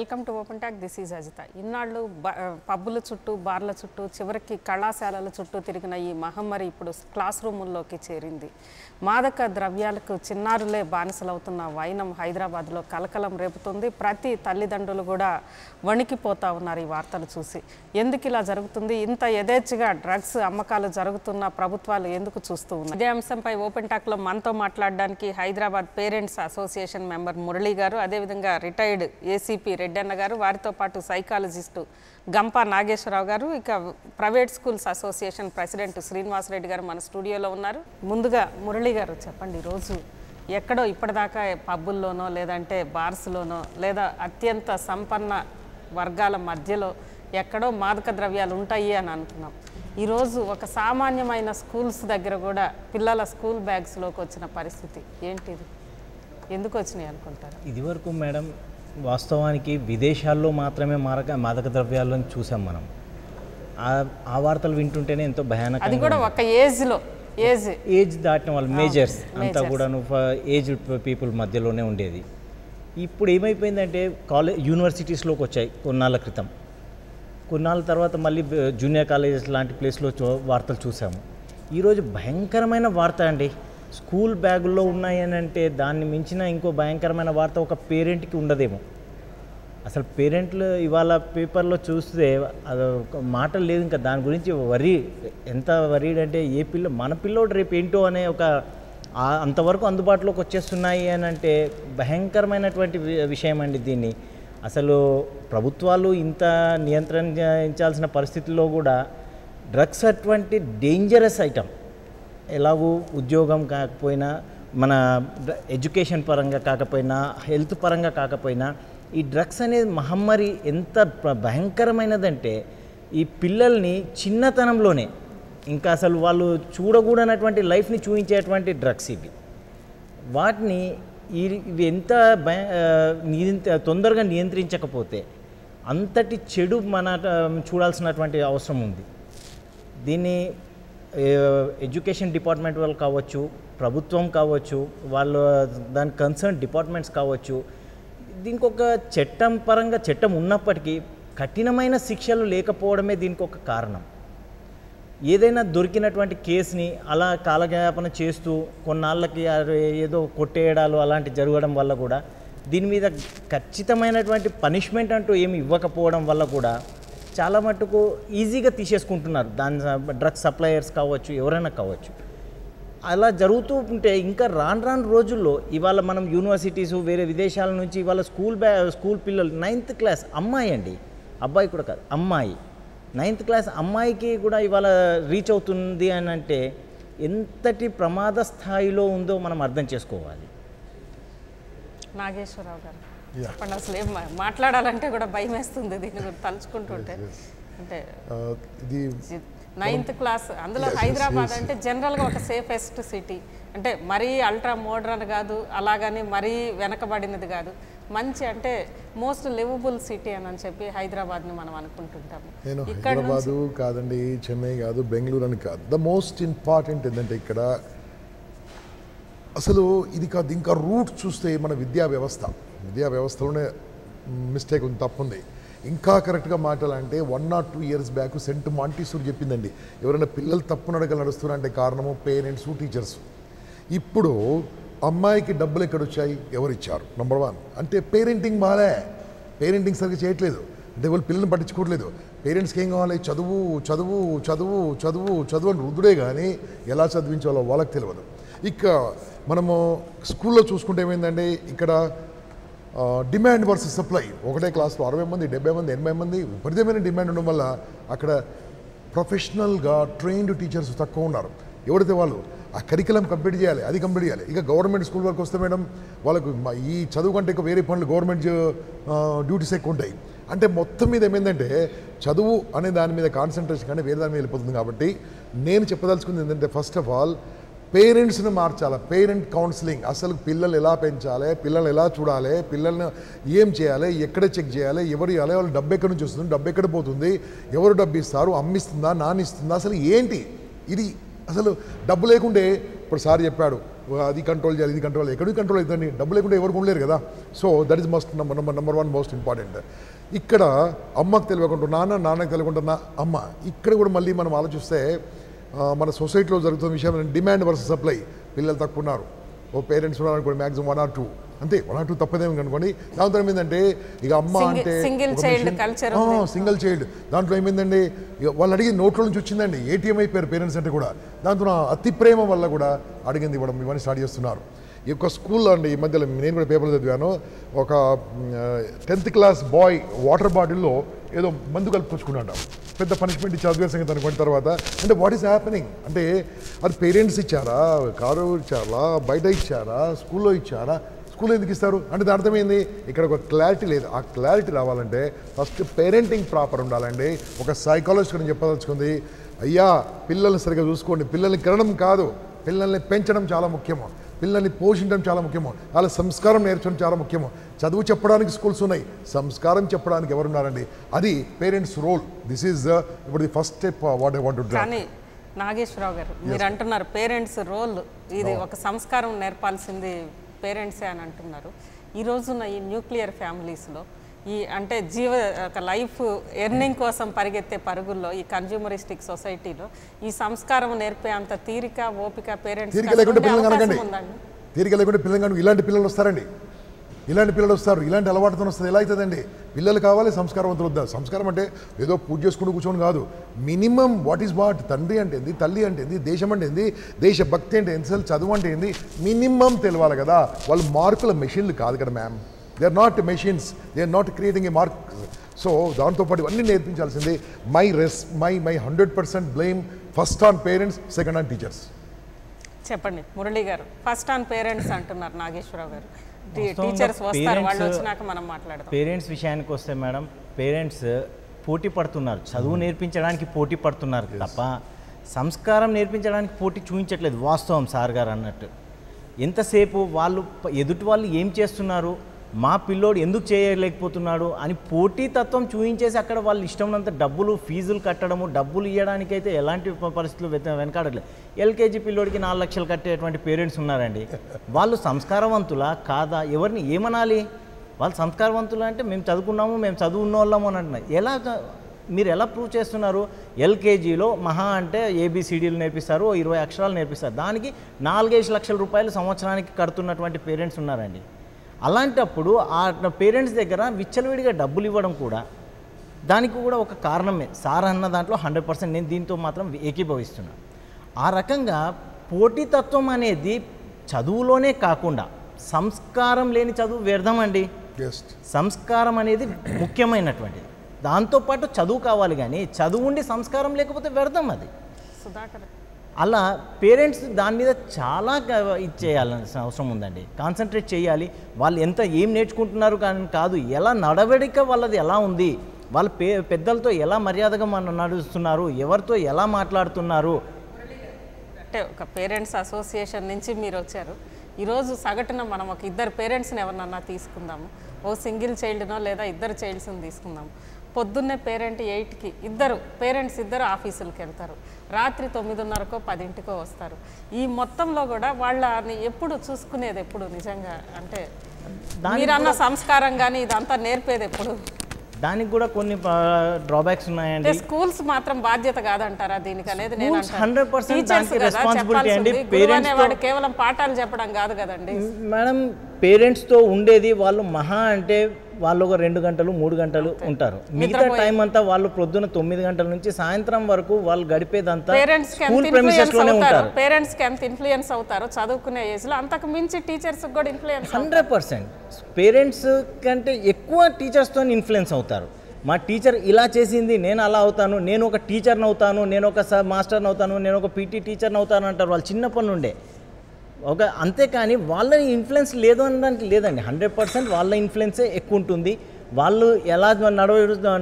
Welcome to open talk. This is Ajitha. ఇన్నాళ్ళు పబ్బుల చుట్టూ బార్ల చుట్టూ చివరికి కళాశాలల చుట్టూ తిరిగిన ఈ మహమ్మారి ఇప్పుడు క్లాస్ రూముల్లోకి చేరింది. మాదక ద్రవ్యాలకు చిన్నారులే బానిసలవుతున్న వైనం హైదరాబాద్లో కలకలం రేపుతుంది. ప్రతి తల్లిదండ్రులు కూడా వణికిపోతూ ఉన్నారు ఈ వార్తలు చూసి. ఎందుకు ఇలా జరుగుతుంది? ఇంత యథేచ్ఛగా డ్రగ్స్ అమ్మకాలు జరుగుతున్న ప్రభుత్వాలు ఎందుకు చూస్తూ ఉన్నాయి? ఇదే అంశంపై ఓపెన్ టాక్లో మనతో మాట్లాడడానికి Hyderabad parents association member Murali గారు, అదేవిధంగా రిటైర్డ్ ఏసీపీ రెడ్డన్న గారు, వారితో పాటు సైకాలజిస్టు గంపా నాగేశ్వరరావు గారు, ఇక private schools association president Srinivas Reddy గారు మన స్టూడియోలో ఉన్నారు. ముందుగా మురళి గారు చెప్పండి, ఈరోజు ఎక్కడో ఇప్పటిదాకా పబ్బుల్లోనో లేదంటే బార్స్లోనో లేదా అత్యంత సంపన్న వర్గాల మధ్యలో ఎక్కడో మాదక ద్రవ్యాలు ఉంటాయి అని అనుకున్నాం. ఈరోజు ఒక సామాన్యమైన స్కూల్స్ దగ్గర కూడా పిల్లల స్కూల్ బ్యాగ్స్లోకి వచ్చిన పరిస్థితి ఏంటిది? ఎందుకు వచ్చినాయి అనుకుంటారు? ఇదివరకు మేడం వాస్తవానికి విదేశాల్లో మాత్రమే మాదక ద్రవ్యాలను చూసాం మనం. ఆ వార్తలు వింటుంటేనే ఎంతో భయానక. అది కూడా ఒక ఏజ్ దాటిన వాళ్ళు మేజర్స్ అంతా కూడాను ఏజ్ పీపుల్ మధ్యలోనే ఉండేది. ఇప్పుడు ఏమైపోయిందంటే యూనివర్సిటీస్లోకి వచ్చాయి కొన్నాళ్ళ క్రితం. కొన్నాళ్ళ తర్వాత మళ్ళీ జూనియర్ కాలేజెస్ లాంటి ప్లేస్లో వార్తలు చూసాము. ఈరోజు భయంకరమైన వార్త అండి. స్కూల్ బ్యాగుల్లో ఉన్నాయని అంటే దాన్ని మించిన ఇంకో భయంకరమైన వార్త ఒక పేరెంట్కి ఉండదేమో. అసలు పేరెంట్లు ఇవాళ పేపర్లో చూస్తే అది మాటలు లేదు. ఇంకా దాని గురించి ఎంత వరీడ్ అంటే మన పిల్లోడు రేపు ఏంటో అనే ఒక అంతవరకు అందుబాటులోకి వచ్చేస్తున్నాయి అని అంటే భయంకరమైనటువంటి విషయం అండి. దీన్ని అసలు ప్రభుత్వాలు ఇంత నియంత్రించాల్సిన పరిస్థితుల్లో కూడా డ్రగ్స్ అటువంటి డేంజరస్ ఐటమ్, ఎలాగూ ఉద్యోగం కాకపోయినా, మన ఎడ్యుకేషన్ పరంగా కాకపోయినా, హెల్త్ పరంగా కాకపోయినా, ఈ డ్రగ్స్ అనేది మహమ్మారి ఎంత భయంకరమైనదంటే ఈ పిల్లల్ని చిన్నతనంలోనే ఇంకా అసలు వాళ్ళు చూడకూడనటువంటి లైఫ్ని చూపించేటువంటి డ్రగ్స్ ఇవి. వాటిని ఇవి ఎంత తొందరగా నియంత్రించకపోతే అంతటి చెడు మన చూడాల్సినటువంటి అవసరం ఉంది. దీన్ని ఎడ్యుకేషన్ డిపార్ట్మెంట్ వాళ్ళు కావచ్చు, ప్రభుత్వం కావచ్చు, వాళ్ళు దాని కన్సర్న్ డిపార్ట్మెంట్స్ కావచ్చు, దీనికి ఒక చట్టం పరంగా చట్టం ఉన్నప్పటికీ కఠినమైన శిక్షలు లేకపోవడమే దీనికి ఒక కారణం. ఏదైనా దొరికినటువంటి కేసుని అలా కాలయాపన చేస్తూ కొన్నాళ్ళకి ఏదో కొట్టేయడాలు అలాంటి జరగడం వల్ల కూడా దీని మీద ఖచ్చితమైనటువంటి పనిష్మెంట్ అంటూ ఏమి ఇవ్వకపోవడం వల్ల కూడా చాలా మట్టుకు ఈజీగా తీసేసుకుంటున్నారు. దాని డ్రగ్స్ సప్లయర్స్ కావచ్చు, ఎవరైనా కావచ్చు. అలా జరుగుతూ ఉంటే ఇంకా రాను రోజుల్లో ఇవాళ మనం యూనివర్సిటీస్ వేరే విదేశాల నుంచి ఇవాళ స్కూల్ పిల్లలు 9th క్లాస్ అమ్మాయి అండి, అబ్బాయి కూడా కాదు, అమ్మాయి 9th క్లాస్ అమ్మాయికి కూడా ఇవాళ రీచ్ అవుతుంది అని అంటే ఎంతటి ప్రమాద స్థాయిలో ఉందో మనం అర్థం చేసుకోవాలి. నాగేశ్వరరావు గారు చెప్పండి, అసలు ఏం మాట్లాడాలంటే కూడా భయం వేస్తుంది దీన్ని కూడా తలుచుకుంటుంటే. అంటే ఇది 9th క్లాస్, అందులో హైదరాబాద్ అంటే జనరల్గా ఒక సేఫెస్ట్ సిటీ, అంటే మరీ అల్ట్రా మోడర్న్ కాదు, అలాగని మరీ వెనకబడినది కాదు, మంచి అంటే మోస్ట్ లివబుల్ సిటీ అని చెప్పి హైదరాబాద్ని మనం అనుకుంటుంటాము. నేను హైదరాబాదు కాదండి, చెన్నై కాదు, బెంగళూరు అని కాదు. ద మోస్ట్ ఇంపార్టెంట్ ఏంటంటే ఇక్కడ అసలు ఇది కాదు, ఇంకా రూట్ చూస్తే మన విద్యా వ్యవస్థలోనే మిస్టేక్ ఉంది, తప్పుంది. ఇంకా కరెక్ట్గా మాట్లాడాలంటే 1 or 2 years back saint Montessori చెప్పిందండి, ఎవరైనా పిల్లలు తప్పు నడకలు నడుస్తున్నారంటే కారణము పేరెంట్స్, టీచర్స్. ఇప్పుడు అమ్మాయికి డబ్బులు ఎక్కడొచ్చాయి, ఎవరు ఇచ్చారు? నెంబర్ 1 అంటే పేరెంటింగ్ బాలే, పేరెంటింగ్ సరిగ్గా చేయట్లేదు, అంటే వాళ్ళు పిల్లల్ని పట్టించుకోవట్లేదు. పేరెంట్స్కి ఏం కావాలి? చదువు చదువు చదువు చదువు చదువు అని రుద్దుడే కానీ ఎలా చదివించాలో వాళ్ళకి తెలియదు. ఇక మనము స్కూల్లో చూసుకుంటే ఏమైందండి, ఇక్కడ డిమాండ్ వర్సెస్ సప్లై. ఒకటే క్లాస్లో 60 మంది, 70 మంది, 80 మంది, విపరీతమైన డిమాండ్ ఉండడం వల్ల అక్కడ ప్రొఫెషనల్గా ట్రైన్డ్ టీచర్స్ తక్కువ ఉన్నారు. ఎవరైతే వాళ్ళు ఆ కరికులం కంప్లీట్ చేయాలి, అది కంప్లీట్ చేయాలి. ఇక గవర్నమెంట్ స్కూల్ వరకు వస్తే మేడం వాళ్ళకు ఈ చదువు కంటే ఎక్కువ వేరే పనులు, గవర్నమెంట్ డ్యూటీస్ ఎక్కువ ఉంటాయి. అంటే మొత్తం మీద ఏమైందంటే చదువు అనే దాని మీద కాన్సన్ట్రేషన్ కానీ వేరే దాని మీద వెళ్ళిపోతుంది. కాబట్టి నేను చెప్పదలుచుకుంది ఏంటంటే ఫస్ట్ ఆఫ్ ఆల్ పేరెంట్స్ని మార్చాలి. పేరెంట్ కౌన్సిలింగ్, అసలు పిల్లలు ఎలా పెంచాలి, పిల్లల్ని ఎలా చూడాలి, పిల్లల్ని ఏం చేయాలి, ఎక్కడ చెక్ చేయాలి, ఎవరు ఇవ్వాలి, వాళ్ళు డబ్బు ఎక్కడి నుంచి వస్తుంది, డబ్బు ఎక్కడ పోతుంది, ఎవరు డబ్బు ఇస్తారు, అమ్మిస్తుందా, నానిస్తుందా, అసలు ఏంటి ఇది? అసలు డబ్బు లేకుంటే ఇప్పుడు సార్ చెప్పాడు అది కంట్రోల్ చేయాలి, ఇది కంట్రోల్, ఎక్కడికి కంట్రోల్ అవుతుందండి? డబ్బు లేకుండా ఎవరికి ఉండలేరు కదా. So that is must number one most important. ఇక్కడ అమ్మకు తెలియకుండా నాన్నకు తెలియకుండా అమ్మ. ఇక్కడ కూడా మళ్ళీ మనం ఆలోచిస్తే మన సొసైటీలో జరుగుతున్న విషయం డిమాండ్ వర్సెస్ సప్లై. పిల్లలు తక్కువ ఉన్నారు, ఓ పేరెంట్స్ ఉన్నారు అనుకోండి, మ్యాక్సిమం 1 or 2 అంతే, 1 or 2 తప్పదేమి అనుకోండి. దాంతో ఏమైందంటే ఇక అమ్మ అంటే సింగిల్ చైల్డ్. దాంట్లో ఏమైందండి, వాళ్ళు అడిగి నోట్లో నుంచి వచ్చిందండి, ATM అయిపోయారు పేరెంట్స్ అంటే కూడా. దాంతో అతి ప్రేమ వల్ల కూడా అడిగింది ఇవ్వడం ఇవన్నీ స్టార్ట్ చేస్తున్నారు. ఈ యొక్క స్కూల్లో అండి ఈ మధ్యలో నేను కూడా పేపర్లో చదివాను, ఒక 10th class బాయ్ వాటర్ బాటిల్లో ఏదో మందు కలుపుకొచ్చుకున్నాడు. పెద్ద పనిష్మెంట్ ఇచ్చి చదివే సంగతి అనుకున్న తర్వాత అంటే వాట్ ఈస్ హ్యాపెనింగ్ అంటే అది పేరెంట్స్ ఇచ్చారా, కారు ఇచ్చారా, బయట ఇచ్చారా, స్కూల్లో ఇచ్చారా? స్కూల్ ఎందుకు ఇస్తారు అంటే దాని అర్థమైంది ఇక్కడ ఒక క్లారిటీ లేదు. ఆ క్లారిటీ రావాలంటే ఫస్ట్ పేరెంటింగ్ ప్రాపర్ ఉండాలండి. ఒక సైకాలజిస్ట్ అని చెప్పదలుచుకుంది, అయ్యా పిల్లల్ని సరిగ్గా చూసుకోండి, పిల్లల్ని కనడం కాదు, పిల్లల్ని పెంచడం చాలా ముఖ్యము, పిల్లల్ని పోషించడం చాలా ముఖ్యము, వాళ్ళ సంస్కారం నేర్చడం చాలా ముఖ్యము. చదువు చెప్పడానికి స్కూల్స్ ఉన్నాయి, సంస్కారం చెప్పడానికి ఎవరున్నారండి? అది పేరెంట్స్ రోల్. దిస్ ఈజ్ ఇప్పుడు the first step what I want to draw. కానీ నాగేశ్వరరావు గారు మీరు అంటున్నారు పేరెంట్స్ రోల్, ఇది ఒక సంస్కారం నేర్పాల్సింది పేరెంట్సే అని అంటున్నారు. ఈ రోజున ఈ న్యూక్లియర్ ఫ్యామిలీస్లో ఈ అంటే ఒక లైఫ్ ఎర్నింగ్ కోసం పరిగెత్తే పరుగుల్లో ఈ కన్జ్యూమరిస్టిక్ సొసైటీలో ఈ సంస్కారం నేర్పే అంత తీరిక ఓపిక పేరెంట్స్ తీరిక లేకుండా పిల్లలు కానీ ఇలాంటి పిల్లలు వస్తారండి, ఇలాంటి పిల్లలు వస్తారు, ఇలాంటి అలవాటుతో వస్తుంది. ఎలా అవుతుందండి? పిల్లలు కావాలి, సంస్కారవంతులు వద్దా? సంస్కారం అంటే ఏదో పూజ చేసుకుంటూ కూర్చొని కాదు, మినిమం వాట్ ఈస్ వాట్, తండ్రి అంటే ఏంది, తల్లి అంటే ఏంది, దేశం అంటే ఏంది, దేశభక్తి అంటే ఏంది, అసలు చదువు అంటే ఏంది, మినిమం తెలియాలి కదా. వాళ్ళు మార్కుల మెషిన్లు కాదు కదా ma'am, they are not machines, they are not creating a mark. So దాంతోపాటు ఇవన్నీ నేర్పించాల్సింది. My 100% blame first on parents, second on teachers. చెప్పండి మురళి గారు, ఫస్ట్ ఆన్ పేరెంట్స్ అంటున్నారు నాగేశ్వరరావు గారు. టీచర్స్ వస్తారు, వాళ్ళు వచ్చినాక మనం మాట్లాడదాం. పేరెంట్స్ విషయానికి వస్తే మేడం, పేరెంట్స్ పోటీ పడుతున్నారు, చదువు నేర్పించడానికి పోటీ పడుతున్నారు తప్ప సంస్కారం నేర్పించడానికి పోటీ చూపించట్లేదు. వాస్తవం సార్ గారు అన్నట్టు. ఎంతసేపు వాళ్ళు ఎదుటి వాళ్ళు ఏం చేస్తున్నారు, మా పిల్లోడు ఎందుకు చేయలేకపోతున్నాడు అని పోటీతత్వం చూపించేసి అక్కడ వాళ్ళు ఇష్టమైనంత డబ్బులు ఫీజులు కట్టడము, డబ్బులు ఇవ్వడానికైతే ఎలాంటి పరిస్థితులు వెనకాడట్లేదు. LKG పిల్లోడికి 4 లక్షలు కట్టేటువంటి పేరెంట్స్ ఉన్నారండి. వాళ్ళు సంస్కారవంతులా కాదా? ఎవరిని ఏమనాలి? వాళ్ళు సంస్కారవంతులు అంటే మేము చదువుకున్నాము, మేము చదువున్న వాళ్ళము అని అంటున్నారు. మీరు ఎలా ప్రూవ్ చేస్తున్నారు? LKGలో మహా అంటే ABCDలు నేర్పిస్తారు, 20 అక్షరాలు నేర్పిస్తారు, దానికి 4-5 లక్షల రూపాయలు సంవత్సరానికి కడుతున్నటువంటి పేరెంట్స్ ఉన్నారండి. అలాంటప్పుడు ఆ పేరెంట్స్ దగ్గర విచ్చలవిడిగా డబ్బులు ఇవ్వడం కూడా దానికి కూడా ఒక కారణమే. సార్ అన్న దాంట్లో 100% నేను దీంతో మాత్రం ఏకీభవిస్తున్నాను. ఆ రకంగా పోటీతత్వం అనేది చదువులోనే కాకుండా సంస్కారం లేని చదువు వ్యర్థం అండి. సంస్కారం అనేది ముఖ్యమైనటువంటిది. దాంతోపాటు చదువు కావాలి, కానీ చదువు ఉండి సంస్కారం లేకపోతే వ్యర్థం అది. అలా పేరెంట్స్ దాని మీద చాలా ఇచ్చేయాల్సిన అవసరం ఉందండి, కాన్సన్ట్రేట్ చేయాలి. వాళ్ళు ఏం నేర్చుకుంటున్నారు కానీ కాదు, ఎలా నడవడిక వాళ్ళది ఎలా ఉంది, వాళ్ళ పెద్దలతో ఎలా మర్యాదగా నడుస్తున్నారు, ఎవరితో ఎలా మాట్లాడుతున్నారు. అంటే ఒక పేరెంట్స్ అసోసియేషన్ నుంచి మీరు వచ్చారు. ఈరోజు సగటున మనం ఒక 2 పేరెంట్స్ని ఎవరినన్నా తీసుకుందాము, ఓ సింగిల్ చైల్డ్నో లేదా 2 చైల్డ్స్ని తీసుకుందాము. పొద్దున్నే పేరెంట్ 8కి పేరెంట్స్ ఇద్దరు ఆఫీసులకు వెళ్తారు, రాత్రి 9:30కో 10కో వస్తారు. ఈ మొత్తంలో కూడా వాళ్ళని ఎప్పుడు చూసుకునేది ఎప్పుడు నిజంగా అంటే మీరన్న సంస్కారం కానీ ఇదంతా నేర్పేది ఎప్పుడు? దానికి కూడా కొన్ని డ్రాబ్యాక్స్ ఉన్నాయండి. స్కూల్స్ మాత్రం బాధ్యత కాదంటారా దీనికి అనేది? నేను 100% రెస్పాన్సిబిలిటీ అండి. పేరెంట్స్ వాడు కేవలం పాఠాలు చెప్పడం కాదు కదండి మేడం. పేరెంట్స్తో ఉండేది వాళ్ళు మహా అంటే వాళ్ళు ఒక 2 గంటలు 3 గంటలు ఉంటారు. మిగతా టైం అంతా వాళ్ళు పొద్దున 9 గంటల నుంచి సాయంత్రం వరకు వాళ్ళు గడిపేదంతా స్కూల్ ప్రెమిసెస్ లోనే ఉంటారు. పేరెంట్స్ కి ఎంత ఇన్ఫ్లుయెన్స్ అవుతారో చదువుకునే ఏజ్ లో, అంతకు మించి టీచర్స్ కూడా ఇన్ఫ్లుయెన్స్ 100%. పేరెంట్స్ కంటే ఎక్కువ టీచర్స్తో ఇన్ఫ్లుయెన్స్ అవుతారు. మా టీచర్ ఇలా చేసింది, నేను అలా అవుతాను, నేను ఒక టీచర్ని అవుతాను, నేను ఒక మాస్టర్ని అవుతాను, నేను ఒక PT టీచర్ని అవుతాను అంటారు వాళ్ళు చిన్నప్పటి నుండే. అంతేకాని వాళ్ళ ఇన్ఫ్లుయెన్స్ లేదు అనడానికి లేదండి. 100% వాళ్ళ ఇన్ఫ్లుయెన్సే ఎక్కువ ఉంటుంది. వాళ్ళు ఎలా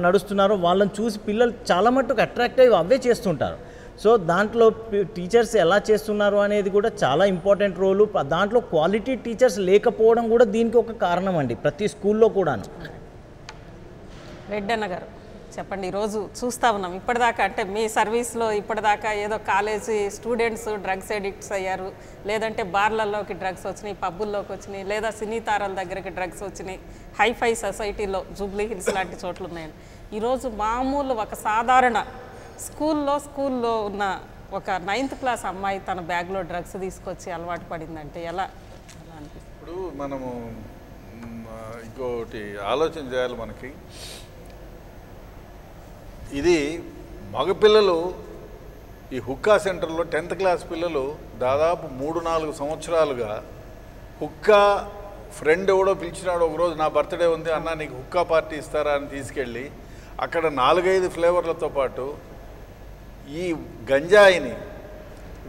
నడుస్తున్నారో వాళ్ళని చూసి పిల్లలు చాలా మట్టుకు అట్రాక్ట్ అయ్యి అవే చేస్తుంటారు. సో దాంట్లో టీచర్స్ ఎలా చేస్తున్నారు అనేది కూడా చాలా ఇంపార్టెంట్ రోలు. దాంట్లో క్వాలిటీ టీచర్స్ లేకపోవడం కూడా దీనికి ఒక కారణం అండి, ప్రతి స్కూల్లో కూడాను. రెడ్డన్న గారు చెప్పండి. ఈరోజు చూస్తూ ఉన్నాం ఇప్పటిదాకా, అంటే మీ సర్వీస్లో ఇప్పటిదాకా ఏదో కాలేజీ స్టూడెంట్స్ డ్రగ్స్ ఎడిక్ట్స్ అయ్యారు, లేదంటే బార్లలోకి డ్రగ్స్ వచ్చినాయి, పబ్బుల్లోకి వచ్చినాయి, లేదా సినీ తారాల దగ్గరికి డ్రగ్స్ వచ్చినాయి, హైఫై సొసైటీలో జూబ్లీ హిల్స్ లాంటి చోట్లు ఉన్నాయండి. ఈరోజు మామూలు ఒక సాధారణ స్కూల్లో ఉన్న ఒక 9th క్లాస్ అమ్మాయి తన బ్యాగ్లో డ్రగ్స్ తీసుకొచ్చి అలవాటు పడిందంటే ఎలా అనిపిస్తుంది? ఇప్పుడు మనము ఇంకోటి ఆలోచన చేయాలి. మనకి ఇది మగపిల్లలు ఈ హుక్కా సెంటర్లో 10th క్లాస్ పిల్లలు దాదాపు 3-4 సంవత్సరాలుగా హుక్కా ఫ్రెండ్ ఎవడో పిలిచినాడు, ఒకరోజు నా బర్త్డే ఉంది అన్న నీకు హుక్కా పార్టీ ఇస్తారా అని తీసుకెళ్ళి అక్కడ 4-5 ఫ్లేవర్లతో పాటు ఈ గంజాయిని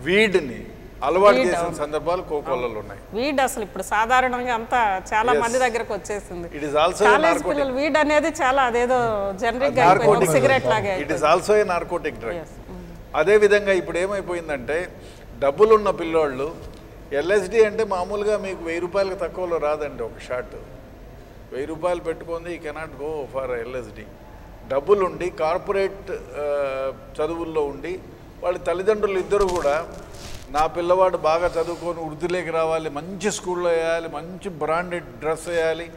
వీడ్ని అలవాటు చేసిన సందర్భాలు కోకోలలో ఉన్నాయి. వీడ్ అసలు ఇప్పుడు సాధారణంగా అంతా చాలా మంది దగ్గరకు వచ్చేసింది. ఇట్ ఇస్ ఆల్సో కాలేజ్ పిల్లలు వీడ్ అనేది చాలా అదేదో జనరిక్ అయిపోయింది, సిగరెట్ లాగే. It is also a narcotic drug. అదేవిధంగా ఇప్పుడు ఏమైపోయిందంటే డబ్బులున్న పిల్లోళ్ళు ఎల్ఎస్డి అంటే మామూలుగా మీకు 1000 రూపాయలకు తక్కువలో రాదండి. ఒక షాట్ 1000 రూపాయలు పెట్టుకుంది, ఈ కెనాట్ గో ఫర్ ఎల్ఎస్డి. డబ్బులుండి కార్పొరేట్ చదువుల్లో ఉండి వాళ్ళ తల్లిదండ్రులు ఇద్దరు కూడా నా పిల్లవాడు బాగా చదువుకొని వృద్ధిలోకి రావాలి, మంచి స్కూల్లో వేయాలి, మంచి బ్రాండెడ్ డ్రెస్ వేయాలి,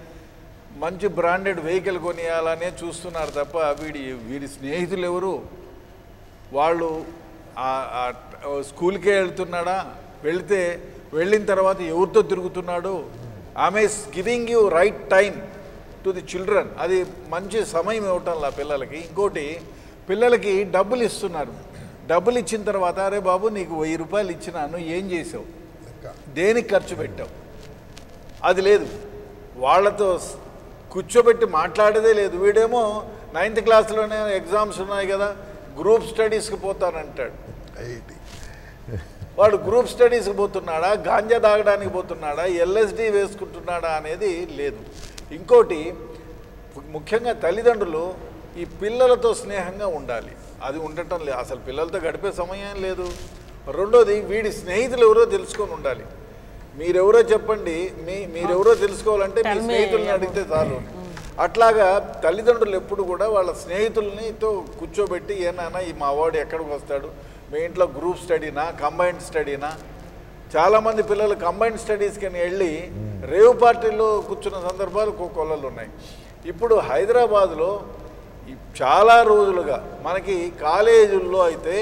మంచి బ్రాండెడ్ వెహికల్ కొనియాలనే చూస్తున్నారు తప్ప వీడి స్నేహితులు ఎవరు, వాళ్ళు స్కూల్కే వెళ్తున్నాడా, వెళ్ళిన తర్వాత ఎవరితో తిరుగుతున్నాడు, ఆమె giving you right time to the children. అది మంచి సమయం ఇవ్వటంలా పిల్లలకి. ఇంకోటి పిల్లలకి డబ్బులు ఇస్తున్నారు, డబ్బులు ఇచ్చిన తర్వాత అరే బాబు నీకు 1000 రూపాయలు ఇచ్చినాను ఏం చేసావు, దేనికి ఖర్చు పెట్టావు, అది లేదు. వాళ్ళతో కూర్చోబెట్టి మాట్లాడేదే లేదు. వీడేమో 9th క్లాస్లోనే ఎగ్జామ్స్ ఉన్నాయి కదా గ్రూప్ స్టడీస్కి పోతానంటాడు. వాడు గ్రూప్ స్టడీస్కి పోతున్నాడా, గాంజా తాగడానికి పోతున్నాడా, ఎల్ఎస్డి వేసుకుంటున్నాడా అనేది లేదు. ఇంకోటి ముఖ్యంగా తల్లిదండ్రులు ఈ పిల్లలతో స్నేహంగా ఉండాలి, అది ఉండటం లేదు. అసలు పిల్లలతో గడిపే సమయం లేదు. రెండోది వీడి స్నేహితులు ఎవరో తెలుసుకొని ఉండాలి. మీరెవరో చెప్పండి, మీరెవరో తెలుసుకోవాలంటే మీ స్నేహితుల్ని అడిగితే చాలు. అట్లాగా తల్లిదండ్రులు ఎప్పుడు కూడా వాళ్ళ స్నేహితులనితో కూర్చోబెట్టి ఏనానా ఈ మా వాడు ఎక్కడికి వస్తాడు, మీ ఇంట్లో గ్రూప్ స్టడీనా కంబైన్డ్ స్టడీనా. చాలామంది పిల్లలు కంబైన్డ్ స్టడీస్కి వెళ్ళి రేవ్ పార్టీల్లో కూర్చున్న సందర్భాలు కోకొల్లలు ఉన్నాయి. ఇప్పుడు హైదరాబాద్లో చాలా రోజులుగా మనకి కాలేజీల్లో అయితే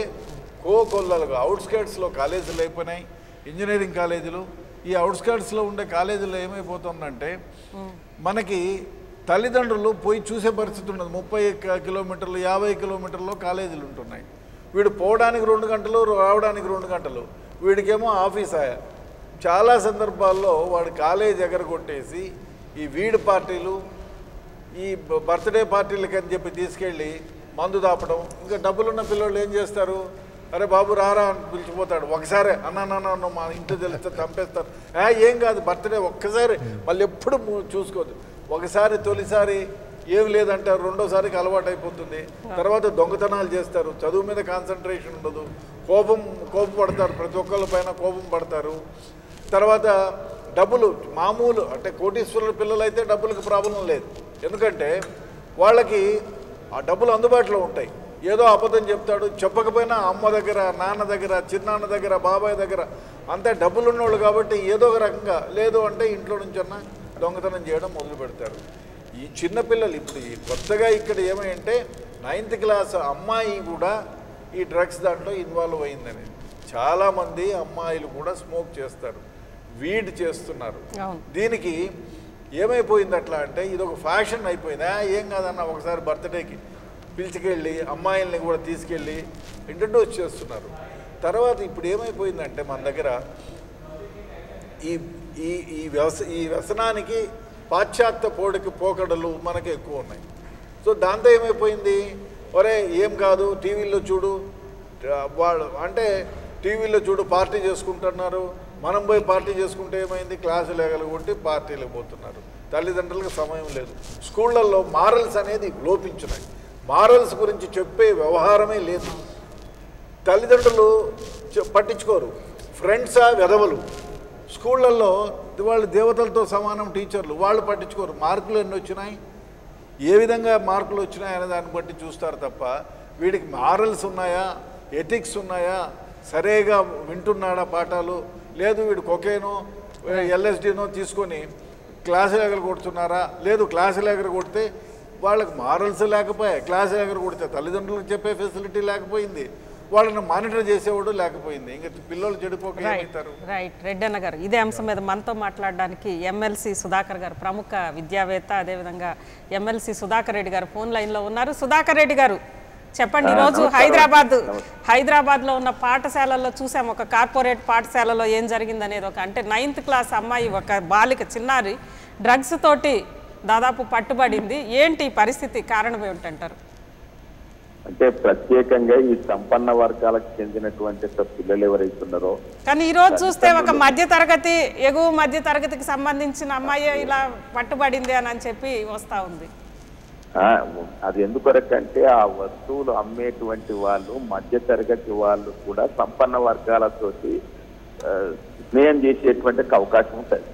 కోకొల్లలుగా అవుట్స్కర్ట్స్లో కాలేజీలు అయిపోయినాయి, ఇంజనీరింగ్ కాలేజీలు. ఈ అవుట్స్కర్ట్స్లో ఉండే కాలేజీల్లో ఏమైపోతుందంటే మనకి తల్లిదండ్రులు పోయి చూసే పరిస్థితి ఉండదు. 30 కిలోమీటర్లు 50 కిలోమీటర్లో కాలేజీలు ఉంటున్నాయి. వీడు పోవడానికి 2 గంటలు, రావడానికి 2 గంటలు, వీడికేమో ఆఫీస్ ఆయా. చాలా సందర్భాల్లో వాడు కాలేజ్ ఎగరగొట్టేసి ఈ వీడి పార్టీలు, ఈ బర్త్డే పార్టీలకి అని చెప్పి తీసుకెళ్ళి మందు దాపడం. ఇంకా డబ్బులున్న పిల్లలు ఏం చేస్తారు, అరే బాబు రారా అని పిలిచిపోతాడు. ఒకసారి అన్న మా ఇంట్లో తెలిస్తే చంపేస్తారు. ఏం కాదు బర్త్డే ఒక్కసారి, మళ్ళీ ఎప్పుడు చూసుకోదు. ఒకసారి తొలిసారి ఏం లేదంటారు, రెండోసారికి అలవాటు అయిపోతుంది. తర్వాత దొంగతనాలు చేస్తారు, చదువు మీద కాన్సన్ట్రేషన్ ఉండదు, కోపపడతారు, ప్రతి ఒక్కళ్ళ పైన కోపం పడతారు. తర్వాత డబ్బులు మామూలు అంటే కోటీశ్వరుల పిల్లలు అయితే డబ్బులకు ప్రాబ్లం లేదు, ఎందుకంటే వాళ్ళకి ఆ డబ్బులు అందుబాటులో ఉంటాయి. ఏదో అబద్ధం చెప్తాడు, చెప్పకపోయినా అమ్మ దగ్గర, నాన్న దగ్గర, చిన్నాన్న దగ్గర, బాబాయ్ దగ్గర అంతే డబ్బులు ఉన్నోళ్ళు కాబట్టి ఏదో ఒక రకంగా, లేదు అంటే ఇంట్లో నుంచన్నా దొంగతనం చేయడం మొదలు పెడతారు. ఈ చిన్నపిల్లలు ఇప్పుడు కొత్తగా ఇక్కడ ఏమంటే 9th క్లాస్ అమ్మాయి కూడా ఈ డ్రగ్స్ దాంట్లో ఇన్వాల్వ్ అయిందని. చాలామంది అమ్మాయిలు కూడా స్మోక్ చేస్తారు, వీడ్ చేస్తున్నారు. దీనికి ఏమైపోయింది అట్లా అంటే ఇది ఒక ఫ్యాషన్ అయిపోయింది. ఏం కాదన్న ఒకసారి బర్త్డేకి పిలిచికెళ్ళి అమ్మాయిల్ని కూడా తీసుకెళ్ళి ఇంట్రడ్యూస్ చేస్తున్నారు. తర్వాత ఇప్పుడు ఏమైపోయిందంటే మన దగ్గర ఈ వ్యసనానికి పాశ్చాత్య పోకడలు మనకి ఎక్కువ ఉన్నాయి. సో దాంతో ఏమైపోయింది, ఒరే ఏం కాదు టీవీల్లో చూడు, వాళ్ళు అంటే టీవీలో చూడు పార్టీ చేసుకుంటున్నారు, మనం పోయి పార్టీ చేసుకుంటే ఏమైంది, క్లాసులు ఎగలగొట్టి పార్టీలకు పోతున్నారు. తల్లిదండ్రులకు సమయం లేదు. స్కూళ్ళల్లో మారల్స్ అనేది లోపించినాయి, మారల్స్ గురించి చెప్పే వ్యవహారమే లేదు. తల్లిదండ్రులు పట్టించుకోరు, ఫ్రెండ్సా వెధవలు. స్కూళ్ళల్లో వాళ్ళు దేవతలతో సమానం టీచర్లు, వాళ్ళు పట్టించుకోరు. మార్కులు ఎన్ని వచ్చినాయి, ఏ విధంగా మార్కులు వచ్చినాయనే దాన్ని బట్టి చూస్తారు తప్ప వీడికి మారల్స్ ఉన్నాయా, ఎథిక్స్ ఉన్నాయా, సరిగా వింటున్నాడా పాఠాలు, లేదు వీడు కొకేనో ఎల్ఎస్డీనో తీసుకొని క్లాసులు ఎగర కొడుతున్నారా, లేదు క్లాసులు ఎగర కొడితే వాళ్ళకి మారల్స్ లేకపోయాయి, క్లాసులు ఎగర కొడితే తల్లిదండ్రులకు చెప్పే ఫెసిలిటీ లేకపోయింది, వాళ్ళని మానిటర్ చేసేవాడు లేకపోయింది, ఇంకా పిల్లలు చెడిపోక ఏమవుతారు. రైట్ రెడ్డన్న గారు, ఇదే అంశం మీద మనతో మాట్లాడడానికి ఎమ్మెల్సీ సుధాకర్ గారు, ప్రముఖ విద్యావేత్త, అదేవిధంగా ఎమ్మెల్సీ సుధాకర్ రెడ్డి గారు ఫోన్ లైన్లో ఉన్నారు. సుధాకర్ రెడ్డి గారు చెప్పండి, ఈరోజు హైదరాబాద్లో ఉన్న పాఠశాలల్లో చూసాం, ఒక కార్పొరేట్ పాఠశాలలో ఏం జరిగింది అనేది. అంటే 9th క్లాస్ అమ్మాయి, ఒక బాలిక చిన్నారి డ్రగ్స్ తోటి దాదాపు పట్టుబడింది. ఏంటి పరిస్థితి, కారణం ఏమిటంటారు? అంటే ప్రత్యేకంగా ఈ సంపన్న వర్గాలకు చెందినటువంటి పిల్లలు ఎవరైతే ఉన్నారో, కానీ ఈ రోజు చూస్తే ఒక మధ్యతరగతి, ఎగువ మధ్య తరగతికి సంబంధించిన అమ్మాయి ఇలా పట్టుబడింది అని చెప్పి వస్తా ఉంది. అది ఎందుకొరకంటే ఆ వస్తువులు అమ్మేటువంటి వాళ్ళు మధ్య తరగతి వాళ్ళు కూడా సంపన్న వర్గాలతోటి స్నేహం చేసేటువంటి అవకాశం ఉంటుంది.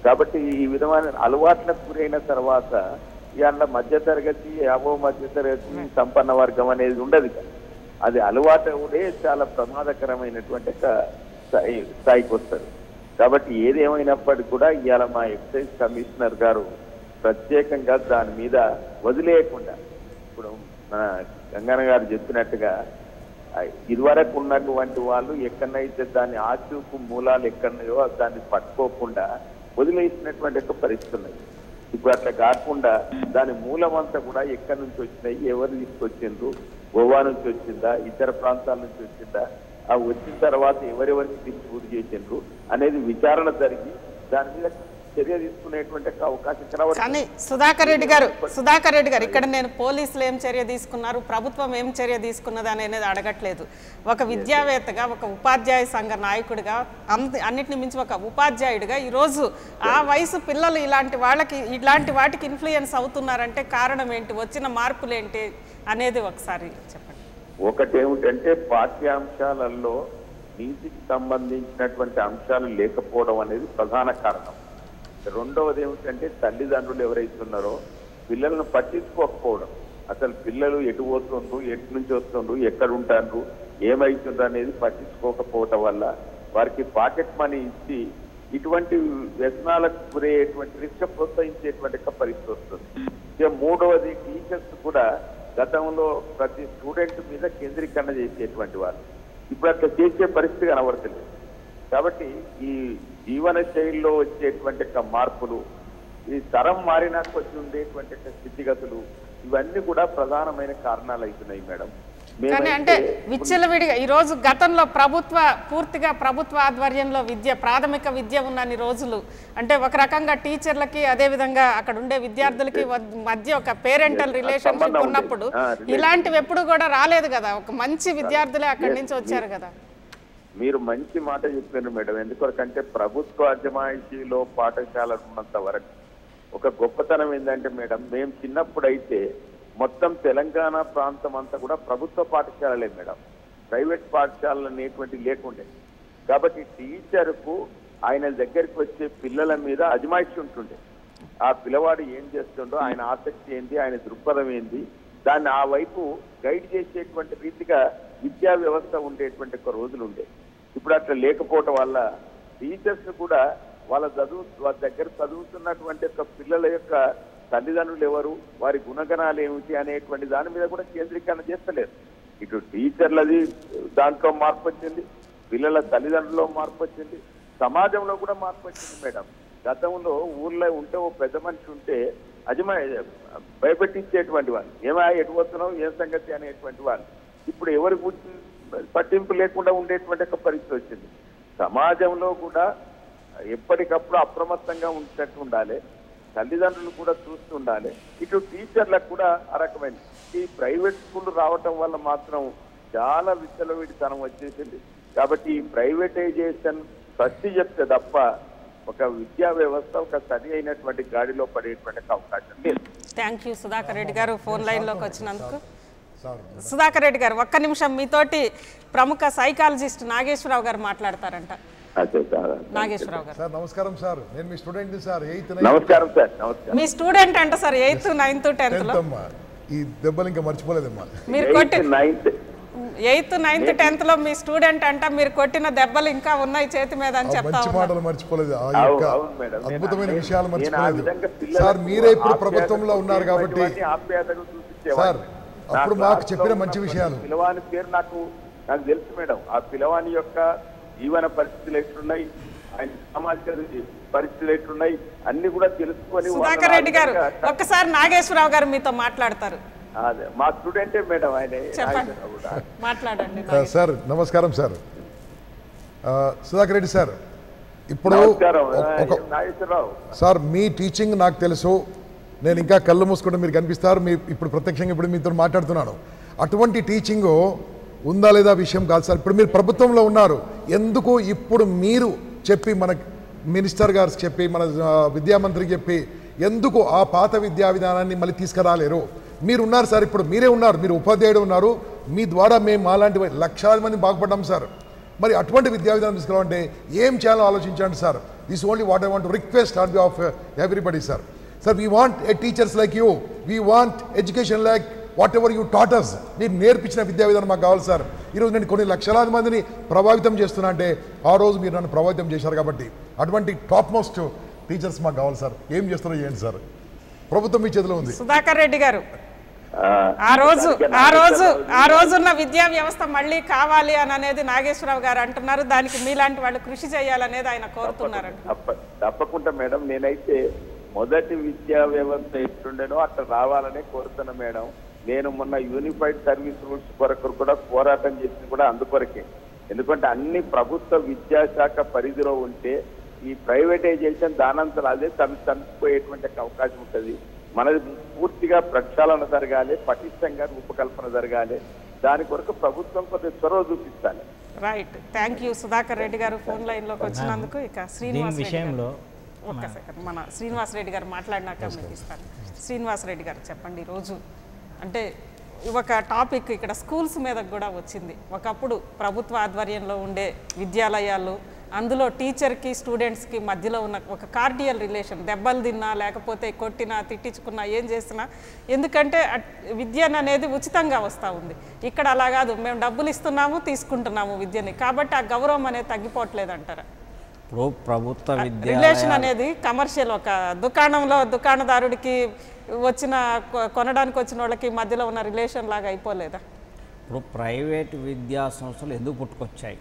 కాబట్టి ఈ విధమైన అలవాట్లకు గురైన తర్వాత ఇవాళ మధ్య తరగతి, అబో మధ్య తరగతి, సంపన్న వర్గం అనేది ఉండదు. అది అలవాటు కూడా చాలా ప్రమాదకరమైనటువంటి స్థాయికి వస్తారు. కాబట్టి ఏదేమైనప్పటికీ కూడా ఇవాళ మా ఎక్సైజ్ కమిషనర్ గారు ప్రత్యేకంగా దాని మీద వదిలేయకుండా, ఇప్పుడు మన గంగన్న గారు చెప్పినట్టుగా ఇదివరకు ఉన్నటువంటి వాళ్ళు ఎక్కడైతే దాని ఆచూకు మూలాలు ఎక్కడన్నాయో దాన్ని పట్టుకోకుండా వదిలేసినటువంటి ఒక పరిస్థితి ఉన్నది. ఇప్పుడు అట్లా కాకుండా దాని మూలమంతా కూడా ఎక్కడి నుంచి వచ్చినాయి, ఎవరు తీసుకొచ్చిండ్రు, గోవా నుంచి వచ్చిందా, ఇతర ప్రాంతాల నుంచి వచ్చిందా, ఆ వచ్చిన తర్వాత ఎవరెవరికి డిస్ట్రిబ్యూట్ చేసిండ్రు అనేది విచారణ జరిగి దాని మీద చర్య తీసుకునేటువంటి అవకాశం కనబడుతుంది. కానీ సుధాకర్ రెడ్డి గారు ఇక్కడ నేను పోలీసులు ఏం చర్య తీసుకున్నారు, ప్రభుత్వం ఏం చర్య తీసుకున్నది అనేది అడగట్లేదు. ఒక విద్యావేత్తగా, ఒక ఉపాధ్యాయ సంఘ నాయకుడిగా, అన్నిటిని మించి ఒక ఉపాధ్యాయుడిగా ఈరోజు ఆ వయసు పిల్లలు ఇలాంటి వాటికి ఇన్ఫ్లుయెన్స్ అవుతున్నారంటే కారణం ఏంటి, వచ్చిన మార్పులు ఏంటి అనేది ఒకసారి చెప్పండి. ఒకటేమిటంటే పాఠ్యాంశాలలో నీతికి సంబంధించినటువంటి అంశాలు లేకపోవడం అనేది ప్రధాన కారణం. రెండవది ఏమిటంటే తల్లిదండ్రులు ఎవరైతే ఉన్నారో పిల్లలను పట్టించుకోకపోవడం. అసలు పిల్లలు ఎటు పోతుండ్రు, ఎటు నుంచి వస్తుండ్రు, ఎక్కడ ఉంటారు, ఏమైతుండ్రు అనేది పట్టించుకోకపోవటం వల్ల వారికి పాకెట్ మనీ ఇచ్చి ఇటువంటి వ్యసనాలకు గురయ్యేటువంటి రిస్క్ ప్రోత్సహించేటువంటి పరిస్థితి వస్తుంది. ఇక మూడవది టీచర్స్ కూడా గతంలో ప్రతి స్టూడెంట్ మీద కేంద్రీకరణ చేసేటువంటి వాళ్ళు ఇప్పుడు అట్లా చేసే పరిస్థితి కనబడుతుంది. కాబట్టి ఈ జీవన శైలిలో వచ్చేటువంటి మార్పులు, ఈ తరం మారినా కొంచెం ఉండేటువంటి స్థితిగతులు, ఇవన్నీ కూడా ప్రధానమైన కారణాలు అవుతున్నాయి మేడం. కానీ అంటే విచ్చలవిడిగా ఈరోజు గతంలో పూర్తిగా ప్రభుత్వ ఆధ్వర్యంలో ప్రాథమిక విద్య ఉన్నన్ని రోజులు అంటే ఒక రకంగా టీచర్లకి అదేవిధంగా అక్కడ ఉండే విద్యార్థులకి మధ్య ఒక పేరెంటల్ రిలేషన్షిప్ ఉన్నప్పుడు ఇలాంటివి ఎప్పుడు కూడా రాలేదు కదా. ఒక మంచి విద్యార్థులే అక్కడి నుంచి వచ్చారు కదా. మీరు మంచి మాట చెప్పారు మేడం. ఎందుకంటే ప్రభుత్వ అజమాయిషీలో పాఠశాలలు ఉన్నంత వరకు ఒక గొప్పతనం ఏంటంటే మేడం, మేము చిన్నప్పుడైతే మొత్తం తెలంగాణ ప్రాంతం అంతా కూడా ప్రభుత్వ పాఠశాలలే మేడం, ప్రైవేట్ పాఠశాలలు అనేటువంటి లేకుండే. కాబట్టి టీచర్కు ఆయన దగ్గరికి వచ్చే పిల్లల మీద అజమాయిషి ఉంటుండే. ఆ పిల్లవాడు ఏం చేస్తుండో, ఆయన ఆసక్తి ఏంటి, ఆయన దృక్పథం ఏంటి, దాన్ని ఆ వైపు గైడ్ చేసేటువంటి రీతిగా విద్యా వ్యవస్థ ఉండేటువంటి ఒక రోజులు ఉండే. ఇప్పుడు అట్లా లేకపోవటం వల్ల టీచర్స్ కూడా వాళ్ళ దగ్గర చదువుతున్నటువంటి ఒక పిల్లల యొక్క తల్లిదండ్రులు ఎవరు, వారి గుణగణాలు ఏమిటి అనేటువంటి దాని మీద కూడా కేంద్రీకరణ చేస్తలేరు. ఇటు టీచర్లది దాంట్లో మార్పు వచ్చింది, పిల్లల తల్లిదండ్రుల్లో మార్పు వచ్చింది, సమాజంలో కూడా మార్పు వచ్చింది మేడం. గతంలో ఊర్లో ఉంటే ఓ పెద్ద మనిషి ఉంటే భయపెట్టించేటువంటి వాళ్ళు, ఏమా ఎటు వస్తున్నావు, ఏం సంగతి అనేటువంటి వాళ్ళు. ఇప్పుడు ఎవరి గురించి పట్టింపు లేకుండా ఉండేటువంటి ఒక పరిస్థితి వచ్చింది. సమాజంలో కూడా ఎప్పటికప్పుడు అప్రమత్తంగా ఉండేటట్టు ఉండాలి, తల్లిదండ్రులు కూడా చూస్తూ ఉండాలి, ఇటు టీచర్లకు కూడా ఆ రకమైన. ఈ ప్రైవేట్ స్కూల్ రావటం వల్ల మాత్రం చాలా విచ్చలవిడితనం వచ్చేసింది. కాబట్టి ఈ ప్రైవేటైజేషన్ ఫస్ట్ చెప్తే తప్ప ఒక విద్యా వ్యవస్థ ఒక సరి అయినటువంటి గాడిలో పడేటువంటి అవకాశం లేదు. థ్యాంక్ యూ సుధాకర్ రెడ్డి గారు ఫోన్ లైన్లోకి వచ్చినందుకు. సుధాకర్ రెడ్డి గారు ఒక్క నిమిషం, మీతోటి ప్రముఖ సైకాలజిస్ట్ నాగేశ్వరరావు గారు మాట్లాడతారంట. నాగేశ్వరరావు గారు. సార్ నమస్కారం సార్, నేను మీ స్టూడెంట్ సార్. 8th నమస్కారం సార్. నమస్కారం. మీ స్టూడెంట్ అంట సార్ 8th 9th 10th లో. అమ్మా ఈ దెబ్బలు ఇంకా మర్చిపోలేదమ్మా. మీరు కొట్టి 8th 9th 10th లో మీ స్టూడెంట్ అంట, మీరు కొట్టిన దెబ్బలు ఇంకా ఉన్నాయి చేతి మీద అని చెప్తా మంచి మాటలు మర్చిపోలేదు, ఆ యొక్క అద్భుతమైన విషయాలు మర్చిపోలేదు సార్. మీరే ఇప్పుడు ప్రభుత్వంలో ఉన్నారు కాబట్టి సార్, అప్పుడు మాకు చెప్పిన మంచి విషయాలు. పిలవాని పేరు నాకు తెలుసు మేడం. ఆ పిలవాని యొక్క జీవన పరిస్థితులు ఎట్లున్నాయి, ఆయన సామాజిక పరిస్థితులు ఎట్లున్నాయి అన్ని కూడా తెలుసుకొని. సుధాకర్ రెడ్డి గారు ఒక్కసారి నాగేశ్వరరావు గారు మీతో మాట్లాడతారు. అదే మా స్టూడెంటే మేడం ఆయన. మాట్లాడండి సార్. నమస్కారం సార్. సుధాకర్ రెడ్డి సార్, ఇప్పుడు సార్ మీ టీచింగ్ నాకు తెలుసు, నేను ఇంకా కళ్ళు మూసుకుంటే మీరు కనిపిస్తారు, మీ ఇప్పుడు ప్రత్యక్షంగా ఇప్పుడు మీతో మాట్లాడుతున్నాను. అటువంటి టీచింగ్ ఉందా లేదా విషయం కాదు సార్. ఇప్పుడు మీరు ప్రభుత్వంలో ఉన్నారు, ఎందుకు ఇప్పుడు మీరు చెప్పి మన మినిస్టర్ గారు చెప్పి మన విద్యామంత్రికి చెప్పి ఎందుకు ఆ పాత విద్యా విధానాన్ని మళ్ళీ తీసుకురాలేరు? మీరు ఉన్నారు సార్, ఇప్పుడు మీరే ఉన్నారు, మీరు ఉపాధ్యాయుడు ఉన్నారు, మీ ద్వారా మేము అలాంటి లక్షలాది మంది బాగుపడ్డాం సార్. మరి అటువంటి విద్యా విధానం తీసుకురావాలంటే ఏం చేయాలో ఆలోచించండి sir. This only what I want to request on behalf of everybody sir. Sir, we want a teachers like you, we want education like whatever you taught us. మీరు నేర్పించిన విద్యా విధానం మాకు కావాలి సార్. ఈరోజు నేను కొన్ని లక్షలాది మందిని ప్రభావితం చేస్తున్నా అంటే ఆ రోజు మీరు నన్ను ప్రభావితం చేశారు కాబట్టి అటువంటి టాప్ మోస్ట్ టీచర్స్ మాకు కావాలి సార్. ఏం చేస్తారో చేయండి సార్, ప్రభుత్వం మీ చేతిలో ఉంది. సుధాకర్ రెడ్డి గారు, ఆ రోజున్న విద్యా వ్యవస్థ మళ్ళీ కావాలి అని అనేది నాగేశ్వరరావు గారు అంటున్నారు. దానికి మీలాంటి వాళ్ళు కృషి చేయాలనేది ఆయన కోరుతున్నారు. తప్పకుండా మేడం, నేనైతే మొదటి విద్యా వ్యవస్థ ఎట్లుండేనో అట్లా రావాలనే కోరుతున్నా మేడం. నేను మొన్న యూనిఫైడ్ సర్వీస్ రూల్స్ కొరకు కూడా పోరాటం చేసింది కూడా అందుకొరకే. ఎందుకంటే అన్ని ప్రభుత్వ విద్యాశాఖ పరిధిలో ఉంటే ఈ ప్రైవేటైజేషన్ దానంతరం అదే తప్పిపోయేటువంటి అవకాశం ఉంటుంది. మనది పూర్తిగా ప్రక్షాళన జరగాలి, పటిష్టంగా రూపకల్పన జరగాలి. దాని కొరకు ప్రభుత్వం కొద్దిగా చొరవ చూపించాలి. Right, thank you Sudhakar Reddy గారు ఫోన్ లైన్లోకి వచ్చినందుకు. ఇక శ్రీనివాస్ విషయంలో ఒక్క సెకండ్ మన శ్రీనివాస్ రెడ్డి గారు మాట్లాడినాక మీకు ఇస్తాను. శ్రీనివాస్ రెడ్డి గారు చెప్పండి, ఈరోజు అంటే ఒక టాపిక్ ఇక్కడ స్కూల్స్ మీద కూడా వచ్చింది. ఒకప్పుడు ప్రభుత్వ ఆధ్వర్యంలో ఉండే విద్యాలయాలు, అందులో టీచర్కి స్టూడెంట్స్కి మధ్యలో ఉన్న ఒక కార్డియల్ రిలేషన్, దెబ్బలు తిన్నా లేకపోతే కొట్టినా తిట్టించుకున్నా ఏం చేసినా, ఎందుకంటే విద్య అనేది ఉచితంగా వస్తూ ఉంది. ఇక్కడ అలా కాదు, మేము డబ్బులు ఇస్తున్నాము తీసుకుంటున్నాము విద్యని, కాబట్టి ఆ గౌరవం అనేది తగ్గిపోవట్లేదు అంటారా? ఇప్పుడు ప్రభుత్వ విద్య రిలేషన్ అనేది కమర్షియల్, ఒక దుకాణంలో దుకాణదారుడికి కొనడానికి వచ్చిన వాళ్ళకి మధ్యలో ఉన్న రిలేషన్ లాగా అయిపోలేదా? ఇప్పుడు ప్రైవేట్ విద్యా సంస్థలు ఎందుకు పుట్టుకొచ్చాయి?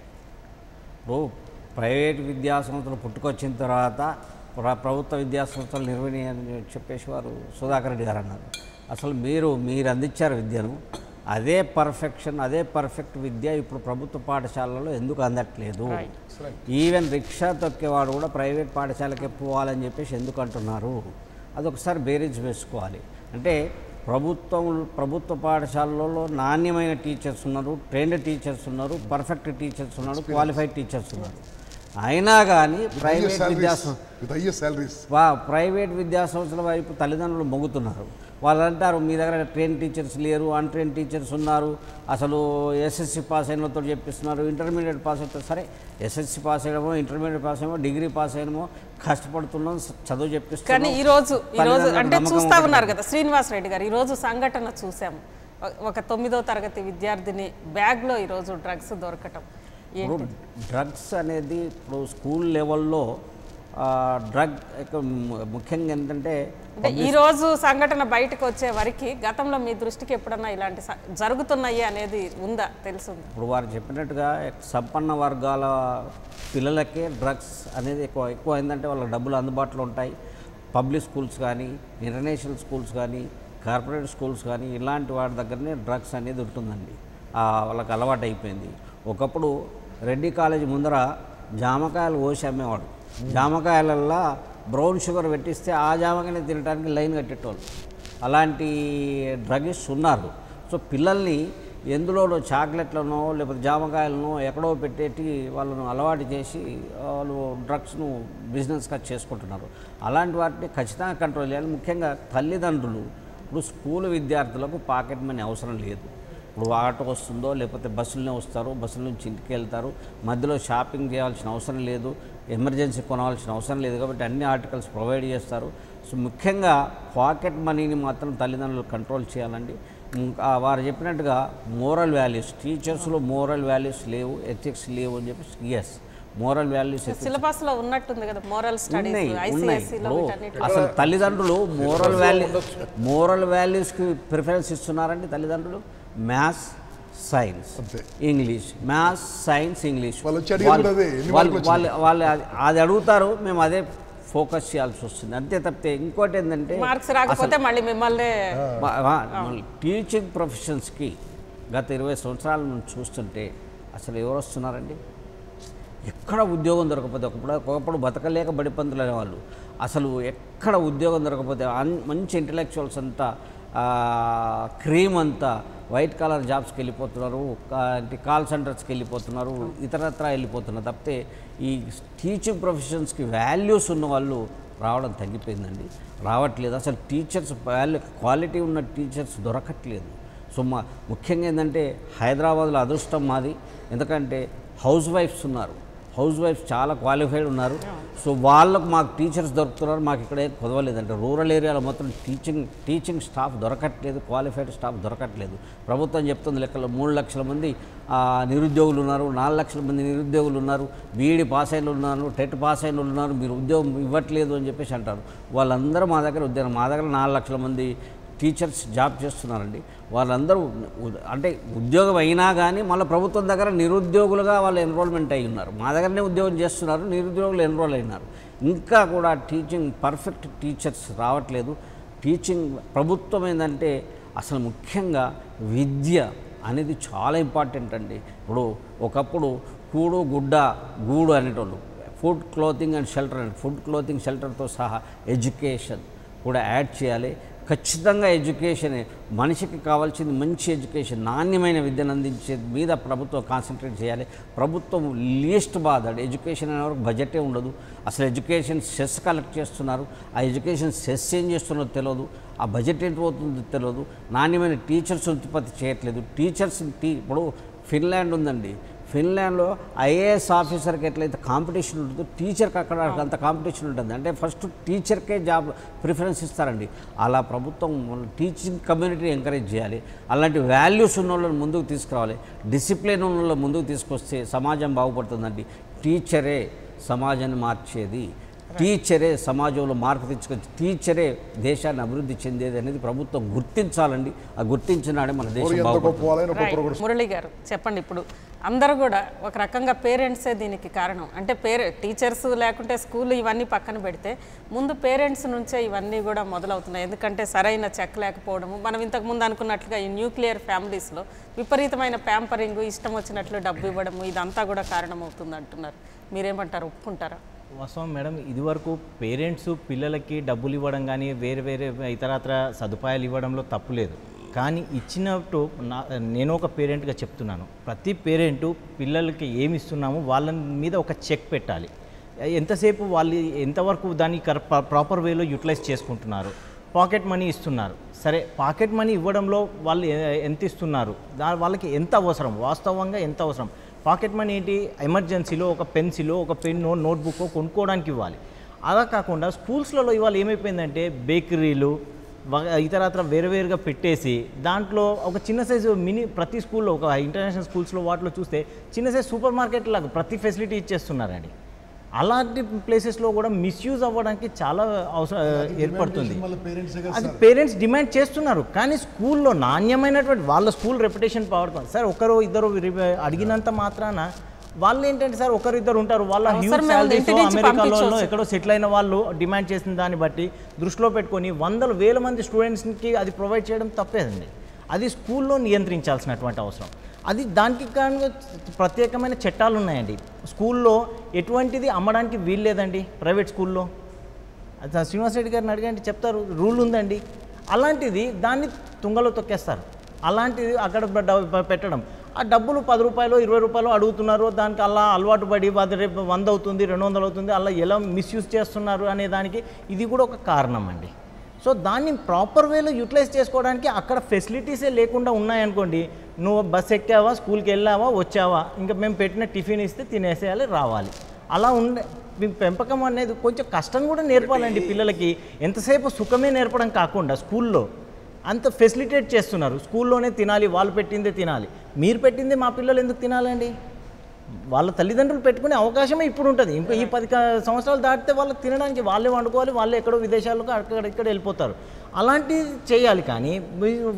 ఇప్పుడు ప్రైవేట్ విద్యా సంస్థలు పుట్టుకొచ్చిన తర్వాత ప్రభుత్వ విద్యా సంస్థలు నిర్వహణ అని చెప్పేసి వారు సుధాకర్ రెడ్డి గారు అన్నారు. అసలు మీరు అందించారు విద్యను, అదే పర్ఫెక్ట్ విద్య ఇప్పుడు ప్రభుత్వ పాఠశాలలో ఎందుకు అందట్లేదు? ఈవెన్ రిక్షా తొక్కేవాడు కూడా ప్రైవేట్ పాఠశాలకే పోవాలని చెప్పేసి ఎందుకు అంటున్నారు? అదొకసారి బేరీజ్ వేసుకోవాలి. అంటే ప్రభుత్వ పాఠశాలలో నాణ్యమైన టీచర్స్ ఉన్నారు, ట్రైన్డ్ టీచర్స్ ఉన్నారు, పర్ఫెక్ట్ టీచర్స్ ఉన్నారు, క్వాలిఫైడ్ టీచర్స్ ఉన్నారు. అయినా కానీ ప్రైవేట్ విద్యా సంస్థల వైపు తల్లిదండ్రులు మొగ్గుతున్నారు. వాళ్ళు అంటారు మీ దగ్గర ట్రైన్ టీచర్స్ లేరు, అన్ట్రైన్ టీచర్స్ ఉన్నారు, అసలు ఎస్ఎస్సి పాస్ అయినతో చెప్పిస్తున్నారు, ఇంటర్మీడియట్ పాస్ అవుతారు. సరే, ఎస్ఎస్సి పాస్ అయ్యడమో, ఇంటర్మీడియట్ పాస్ అయ్యడమో, డిగ్రీ పాస్ అయ్యడమో కష్టపడుతున్నాం, చదువు చెప్పిస్తున్నాం. కానీ ఈరోజు అంటే చూస్తూ ఉన్నారు కదా శ్రీనివాస్ రెడ్డి గారు, ఈరోజు సంఘటన చూసాము. ఒక 9వ తరగతి విద్యార్థిని బ్యాగ్లో ఈరోజు డ్రగ్స్ దొరకటం. డ్రగ్స్ అనేది ఇప్పుడు స్కూల్ లెవెల్లో డ్రగ్ ముఖ్యంగా ఏంటంటే ఈరోజు సంఘటన బయటకు వచ్చే వరకు గతంలో మీ దృష్టికి ఎప్పుడన్నా ఇలాంటి జరుగుతున్నాయి అనేది ఉందా? తెలుసుంది. ఇప్పుడు వారు చెప్పినట్టుగా సంపన్న వర్గాల పిల్లలకే డ్రగ్స్ అనేది ఎక్కువ ఏంటంటే వాళ్ళకి డబ్బులు అందుబాటులో ఉంటాయి. పబ్లిక్ స్కూల్స్ కానీ, ఇంటర్నేషనల్ స్కూల్స్ కానీ, కార్పొరేట్ స్కూల్స్ కానీ ఇలాంటి వాటి దగ్గరనే డ్రగ్స్ అనేది ఉంటుందండి. వాళ్ళకి అలవాటు అయిపోయింది. ఒకప్పుడు రెడ్డి కాలేజీ ముందర జామకాయలు కోసి అమ్మేవాడు. జామకాయలల్లో బ్రౌన్ షుగర్ పెట్టిస్తే ఆ జామకాయని తినడానికి లైన్ కట్టేటోళ్ళు. అలాంటి డ్రగ్గిస్ట్ ఉన్నారు. సో పిల్లల్ని ఎందులోనో చాక్లెట్లనో లేకపోతే జామకాయలను ఎక్కడో పెట్టేటి వాళ్ళను అలవాటు చేసి వాళ్ళు డ్రగ్స్ను బిజినెస్గా చేసుకుంటున్నారు. అలాంటి వాటిని ఖచ్చితంగా కంట్రోల్ చేయాలి. ముఖ్యంగా తల్లిదండ్రులు ఇప్పుడు స్కూల్ విద్యార్థులకు పాకెట్ మనీ అవసరం లేదు. ఇప్పుడు ఆటో వస్తుందో లేకపోతే బస్సులోనే వస్తారు, బస్సుల నుంచి ఇంటికి వెళ్తారు, మధ్యలో షాపింగ్ చేయాల్సిన అవసరం లేదు, ఎమర్జెన్సీ కొనాల్సిన అవసరం లేదు కాబట్టి అన్ని ఆర్టికల్స్ ప్రొవైడ్ చేస్తారు. సో ముఖ్యంగా పాకెట్ మనీని మాత్రం తల్లిదండ్రులు కంట్రోల్ చేయాలండి. ఇంకా వారు చెప్పినట్టుగా మోరల్ వాల్యూస్, టీచర్స్లో మోరల్ వాల్యూస్ లేవు, ఎథిక్స్ లేవు అని చెప్పి ఎస్ మోరల్ వాల్యూస్ సిలబస్ లో ఉన్నట్టుంది కదా మోరల్ స్టడీస్ ఐసిఎస్సిలో వీటన్నిటిలో. అసలు తల్లిదండ్రులు మోరల్ వాల్యూస్కి ప్రిఫరెన్స్ ఇస్తున్నారండి తల్లిదండ్రులు. Maths, science, English, maths, science, English వాళ్ళు అది అడుగుతారు, మేము అదే ఫోకస్ చేయాల్సి వస్తుంది అంతే తప్పితే ఇంకోటి ఏంటంటే మార్క్స్ రాకపోతే మళ్ళీ మిమ్మల్ని టీచింగ్ ప్రొఫెషన్స్కి గత 20 సంవత్సరాల నుంచి చూస్తుంటే అసలు ఎవరు వస్తున్నారండి? ఎక్కడ ఉద్యోగం దొరకకపోతే ఒకప్పుడు బతకలేక బడిపంతులు అనేవాళ్ళు, అసలు ఎక్కడ ఉద్యోగం దొరకకపోతే మంచి ఇంటలెక్చువల్స్ అంతా క్రీమ్ అంతా వైట్ కాలర్ జాబ్స్కి వెళ్ళిపోతున్నారు, కాల్ సెంటర్స్కి వెళ్ళిపోతున్నారు, ఇతరత్ర వెళ్ళిపోతున్నారు తప్పితే ఈ టీచింగ్ ప్రొఫెషన్స్కి వాల్యూస్ ఉన్న వాళ్ళు రావడం తగ్గిపోయిందండి, రావట్లేదు. అసలు టీచర్స్ క్వాలిటీ ఉన్న టీచర్స్ దొరకట్లేదు. సో ముఖ్యంగా ఏంటంటే హైదరాబాద్లో అదృష్టం మాది, ఎందుకంటే హౌస్ వైఫ్స్ ఉన్నారు, హౌస్ వైఫ్స్ చాలా క్వాలిఫైడ్ ఉన్నారు. సో వాళ్ళకు మాకు టీచర్స్ దొరుకుతున్నారు, మాకు ఇక్కడ కుదవలేదంటే రూరల్ ఏరియాలో మొత్తం టీచింగ్ స్టాఫ్ దొరకట్లేదు, క్వాలిఫైడ్ స్టాఫ్ దొరకట్లేదు. ప్రభుత్వం చెప్తుంది లెక్కలో 3 లక్షల మంది నిరుద్యోగులు ఉన్నారు, 4 లక్షల మంది నిరుద్యోగులు ఉన్నారు, బీఈడి పాస్ అయిన ఉన్నారు, టెట్ పాస్ అయిన ఉన్నారు, మీరు ఉద్యోగం ఇవ్వట్లేదు అని చెప్పేసి అంటారు. వాళ్ళందరూ మా దగ్గర 4 లక్షల మంది టీచర్స్ జాబ్ చేస్తున్నారండి. వాళ్ళందరూ అంటే ఉద్యోగం అయినా కానీ మళ్ళీ ప్రభుత్వం దగ్గర నిరుద్యోగులుగా వాళ్ళు ఎన్రోల్మెంట్ అయి ఉన్నారు, మా దగ్గరనే ఉద్యోగం చేస్తున్నారు, నిరుద్యోగులు ఎన్రోల్ అయినారు. ఇంకా కూడా పర్ఫెక్ట్ టీచర్స్ రావట్లేదు. టీచింగ్ ప్రభుత్వం ఏంటంటే అసలు ముఖ్యంగా విద్య అనేది చాలా ఇంపార్టెంట్ అండి. ఇప్పుడు ఒకప్పుడు కూడు గుడ్డ గూడు అనేటోళ్ళు, food clothing and shelter and food clothing షెల్టర్తో సహా ఎడ్యుకేషన్ కూడా యాడ్ చేయాలి. ఖచ్చితంగా ఎడ్యుకేషనే మనిషికి కావాల్సింది, మంచి ఎడ్యుకేషన్, నాణ్యమైన విద్యను అందించే మీద ప్రభుత్వం కాన్సన్ట్రేట్ చేయాలి. ప్రభుత్వం లీస్ట్ బాధ ఎడ్యుకేషన్ అనే వరకు బడ్జెటే ఉండదు. అసలు ఎడ్యుకేషన్ సెస్ కలెక్ట్ చేస్తున్నారు, ఆ ఎడ్యుకేషన్ సెస్ ఏం చేస్తున్నారో తెలియదు, ఆ బడ్జెట్ ఏంటి పోతుందో తెలియదు, నాణ్యమైన టీచర్స్ ఉత్పత్తి చేయట్లేదు. ఇప్పుడు ఫిన్లాండ్ ఉందండి, ఫిన్లాండ్లో ఐఏఎస్ ఆఫీసర్కి ఎట్లయితే కాంపిటీషన్ ఉంటుందో టీచర్కి అక్కడ అంత కాంపిటీషన్ ఉంటుంది. అంటే ఫస్ట్ టీచర్కే జాబ్ ప్రిఫరెన్స్ ఇస్తారండి. అలా ప్రభుత్వం టీచింగ్ కమ్యూనిటీని ఎంకరేజ్ చేయాలి, అలాంటి వాల్యూస్ ఉన్న వాళ్ళని ముందుకు తీసుకురావాలి, డిసిప్లిన్ ఉన్న వాళ్ళని ముందుకు తీసుకొస్తే సమాజం బాగుపడుతుందండి. టీచరే సమాజాన్ని మార్చేది, టీచరే సమాజంలో మార్పు తెచ్చుకొచ్చి టీచరే దేశాన్ని అభివృద్ధి చెందేది అనేది ప్రభుత్వం గుర్తించాలండి. ఆ గుర్తించినాడే మన దేశం బాగుపడుతుంది. మురళి గారు చెప్పండి, ఇప్పుడు అందరూ కూడా ఒక రకంగా పేరెంట్సే దీనికి కారణం. అంటే టీచర్స్ లేకుంటే స్కూల్ ఇవన్నీ పక్కన పెడితే ముందు పేరెంట్స్ నుంచే ఇవన్నీ కూడా మొదలవుతున్నాయి. ఎందుకంటే సరైన చెక్ లేకపోవడము, మనం ఇంతకుముందు అనుకున్నట్లుగా ఈ న్యూక్లియర్ ఫ్యామిలీస్లో విపరీతమైన ప్యాంపరింగ్, ఇష్టం వచ్చినట్లు డబ్బు ఇవ్వడము, ఇదంతా కూడా కారణమవుతుంది అంటున్నారు. మీరేమంటారు, ఒప్పుకుంటారా? వాస్తవం మేడం, ఇదివరకు పేరెంట్స్ పిల్లలకి డబ్బులు ఇవ్వడం కానీ వేరే ఇతరత్ర సదుపాయాలు ఇవ్వడంలో తప్పు లేదు. కానీ ఇచ్చినట్టు నేను ఒక పేరెంట్గా చెప్తున్నాను, ప్రతి పేరెంటు పిల్లలకి ఏమి ఇస్తున్నామో వాళ్ళ మీద ఒక చెక్ పెట్టాలి. ఎంతసేపు వాళ్ళు ఎంతవరకు దాన్ని ప్రాపర్ వేలో యూటిలైజ్ చేసుకుంటున్నారు. పాకెట్ మనీ ఇస్తున్నారు, సరే పాకెట్ మనీ ఇవ్వడంలో వాళ్ళు ఎంత ఇస్తున్నారు, వాళ్ళకి ఎంత అవసరం, వాస్తవంగా ఎంత అవసరం. పాకెట్ మనీ ఏంటి, ఎమర్జెన్సీలో ఒక పెన్సిలో ఒక పెన్నో నోట్బుక్ కొనుక్కోవడానికి ఇవ్వాలి. అలా కాకుండా స్కూల్స్లలో ఇవాళ ఏమైపోయిందంటే బేకరీలు ఇతరత్ర వేరువేరుగా పెట్టేసి దాంట్లో ఒక చిన్న సైజు ప్రతి స్కూల్లో ఒక ఇంటర్నేషనల్ స్కూల్స్లో వాటిలో చూస్తే చిన్న సైజు సూపర్ మార్కెట్ లాగా ప్రతి ఫెసిలిటీ ఇచ్చేస్తున్నారండి. అలాంటి ప్లేసెస్లో కూడా మిస్యూజ్ అవ్వడానికి చాలా అవసరం ఏర్పడుతుంది. అది పేరెంట్స్ డిమాండ్ చేస్తున్నారు, కానీ స్కూల్లో నాణ్యమైనటువంటి వాళ్ళ స్కూల్ రెప్యుటేషన్ పడుతుంది. సార్ ఒకరు ఇద్దరు అడిగినంత మాత్రాన వాళ్ళు ఏంటంటే సార్ ఒకరిద్దరు ఉంటారు, వాళ్ళ హ్యూజ్ శాలరీస్ అమెరికాలో ఎక్కడో సెటిల్ అయిన వాళ్ళు డిమాండ్ చేసిన దాన్ని బట్టి దృష్టిలో పెట్టుకొని 100,000 మంది స్టూడెంట్స్కి అది ప్రొవైడ్ చేయడం తప్పేదండి. అది స్కూల్లో నియంత్రించాల్సినటువంటి అవసరం. అది దానికి కారణంగా ప్రత్యేకమైన చట్టాలు ఉన్నాయండి. స్కూల్లో ఎటువంటిది అమ్మడానికి వీలు లేదండి. ప్రైవేట్ స్కూల్లో శ్రీనివాస్ రెడ్డి గారిని అడిగండి చెప్తారు, రూల్ ఉందండి. అలాంటిది దాన్ని తుంగలో తొక్కేస్తారు. అలాంటిది అక్కడ పెట్టడం, ఆ డబ్బులు 10 రూపాయలు 20 రూపాయలు అడుగుతున్నారు, దానికి అలా అలవాటు పడి రేపు 100 అవుతుంది 200 అవుతుంది, అలా ఎలా మిస్యూజ్ చేస్తున్నారు అనే దానికి ఇది కూడా ఒక కారణం అండి. సో దాన్ని ప్రాపర్ వేలో యూటిలైజ్ చేసుకోవడానికి అక్కడ ఫెసిలిటీసే లేకుండా ఉన్నాయనుకోండి, నువ్వు బస్ ఎక్కావా, స్కూల్కి వెళ్ళావా, వచ్చావా, ఇంకా మేము పెట్టిన టిఫిన్ ఇస్తే తినేసేయాలి, రావాలి. అలా ఉండే పెంపకం అనేది కొంచెం కష్టం కూడా నేర్పాలండి పిల్లలకి. ఎంతసేపు సుఖమే నేర్పడం కాకుండా స్కూల్లో అంత ఫెసిలిటేట్ చేస్తున్నారు. స్కూల్లోనే తినాలి, వాళ్ళు పెట్టిందే తినాలి. మీరు పెట్టిందే మా పిల్లలు ఎందుకు తినాలండి? వాళ్ళ తల్లిదండ్రులు పెట్టుకునే అవకాశమే ఇప్పుడు ఉంటుంది. ఇంకా ఈ 10 సంవత్సరాలు దాటితే వాళ్ళకి తినడానికి వాళ్ళే వండుకోవాలి, వాళ్ళే ఎక్కడో విదేశాలకు ఇక్కడ వెళ్ళిపోతారు. అలాంటివి చేయాలి. కానీ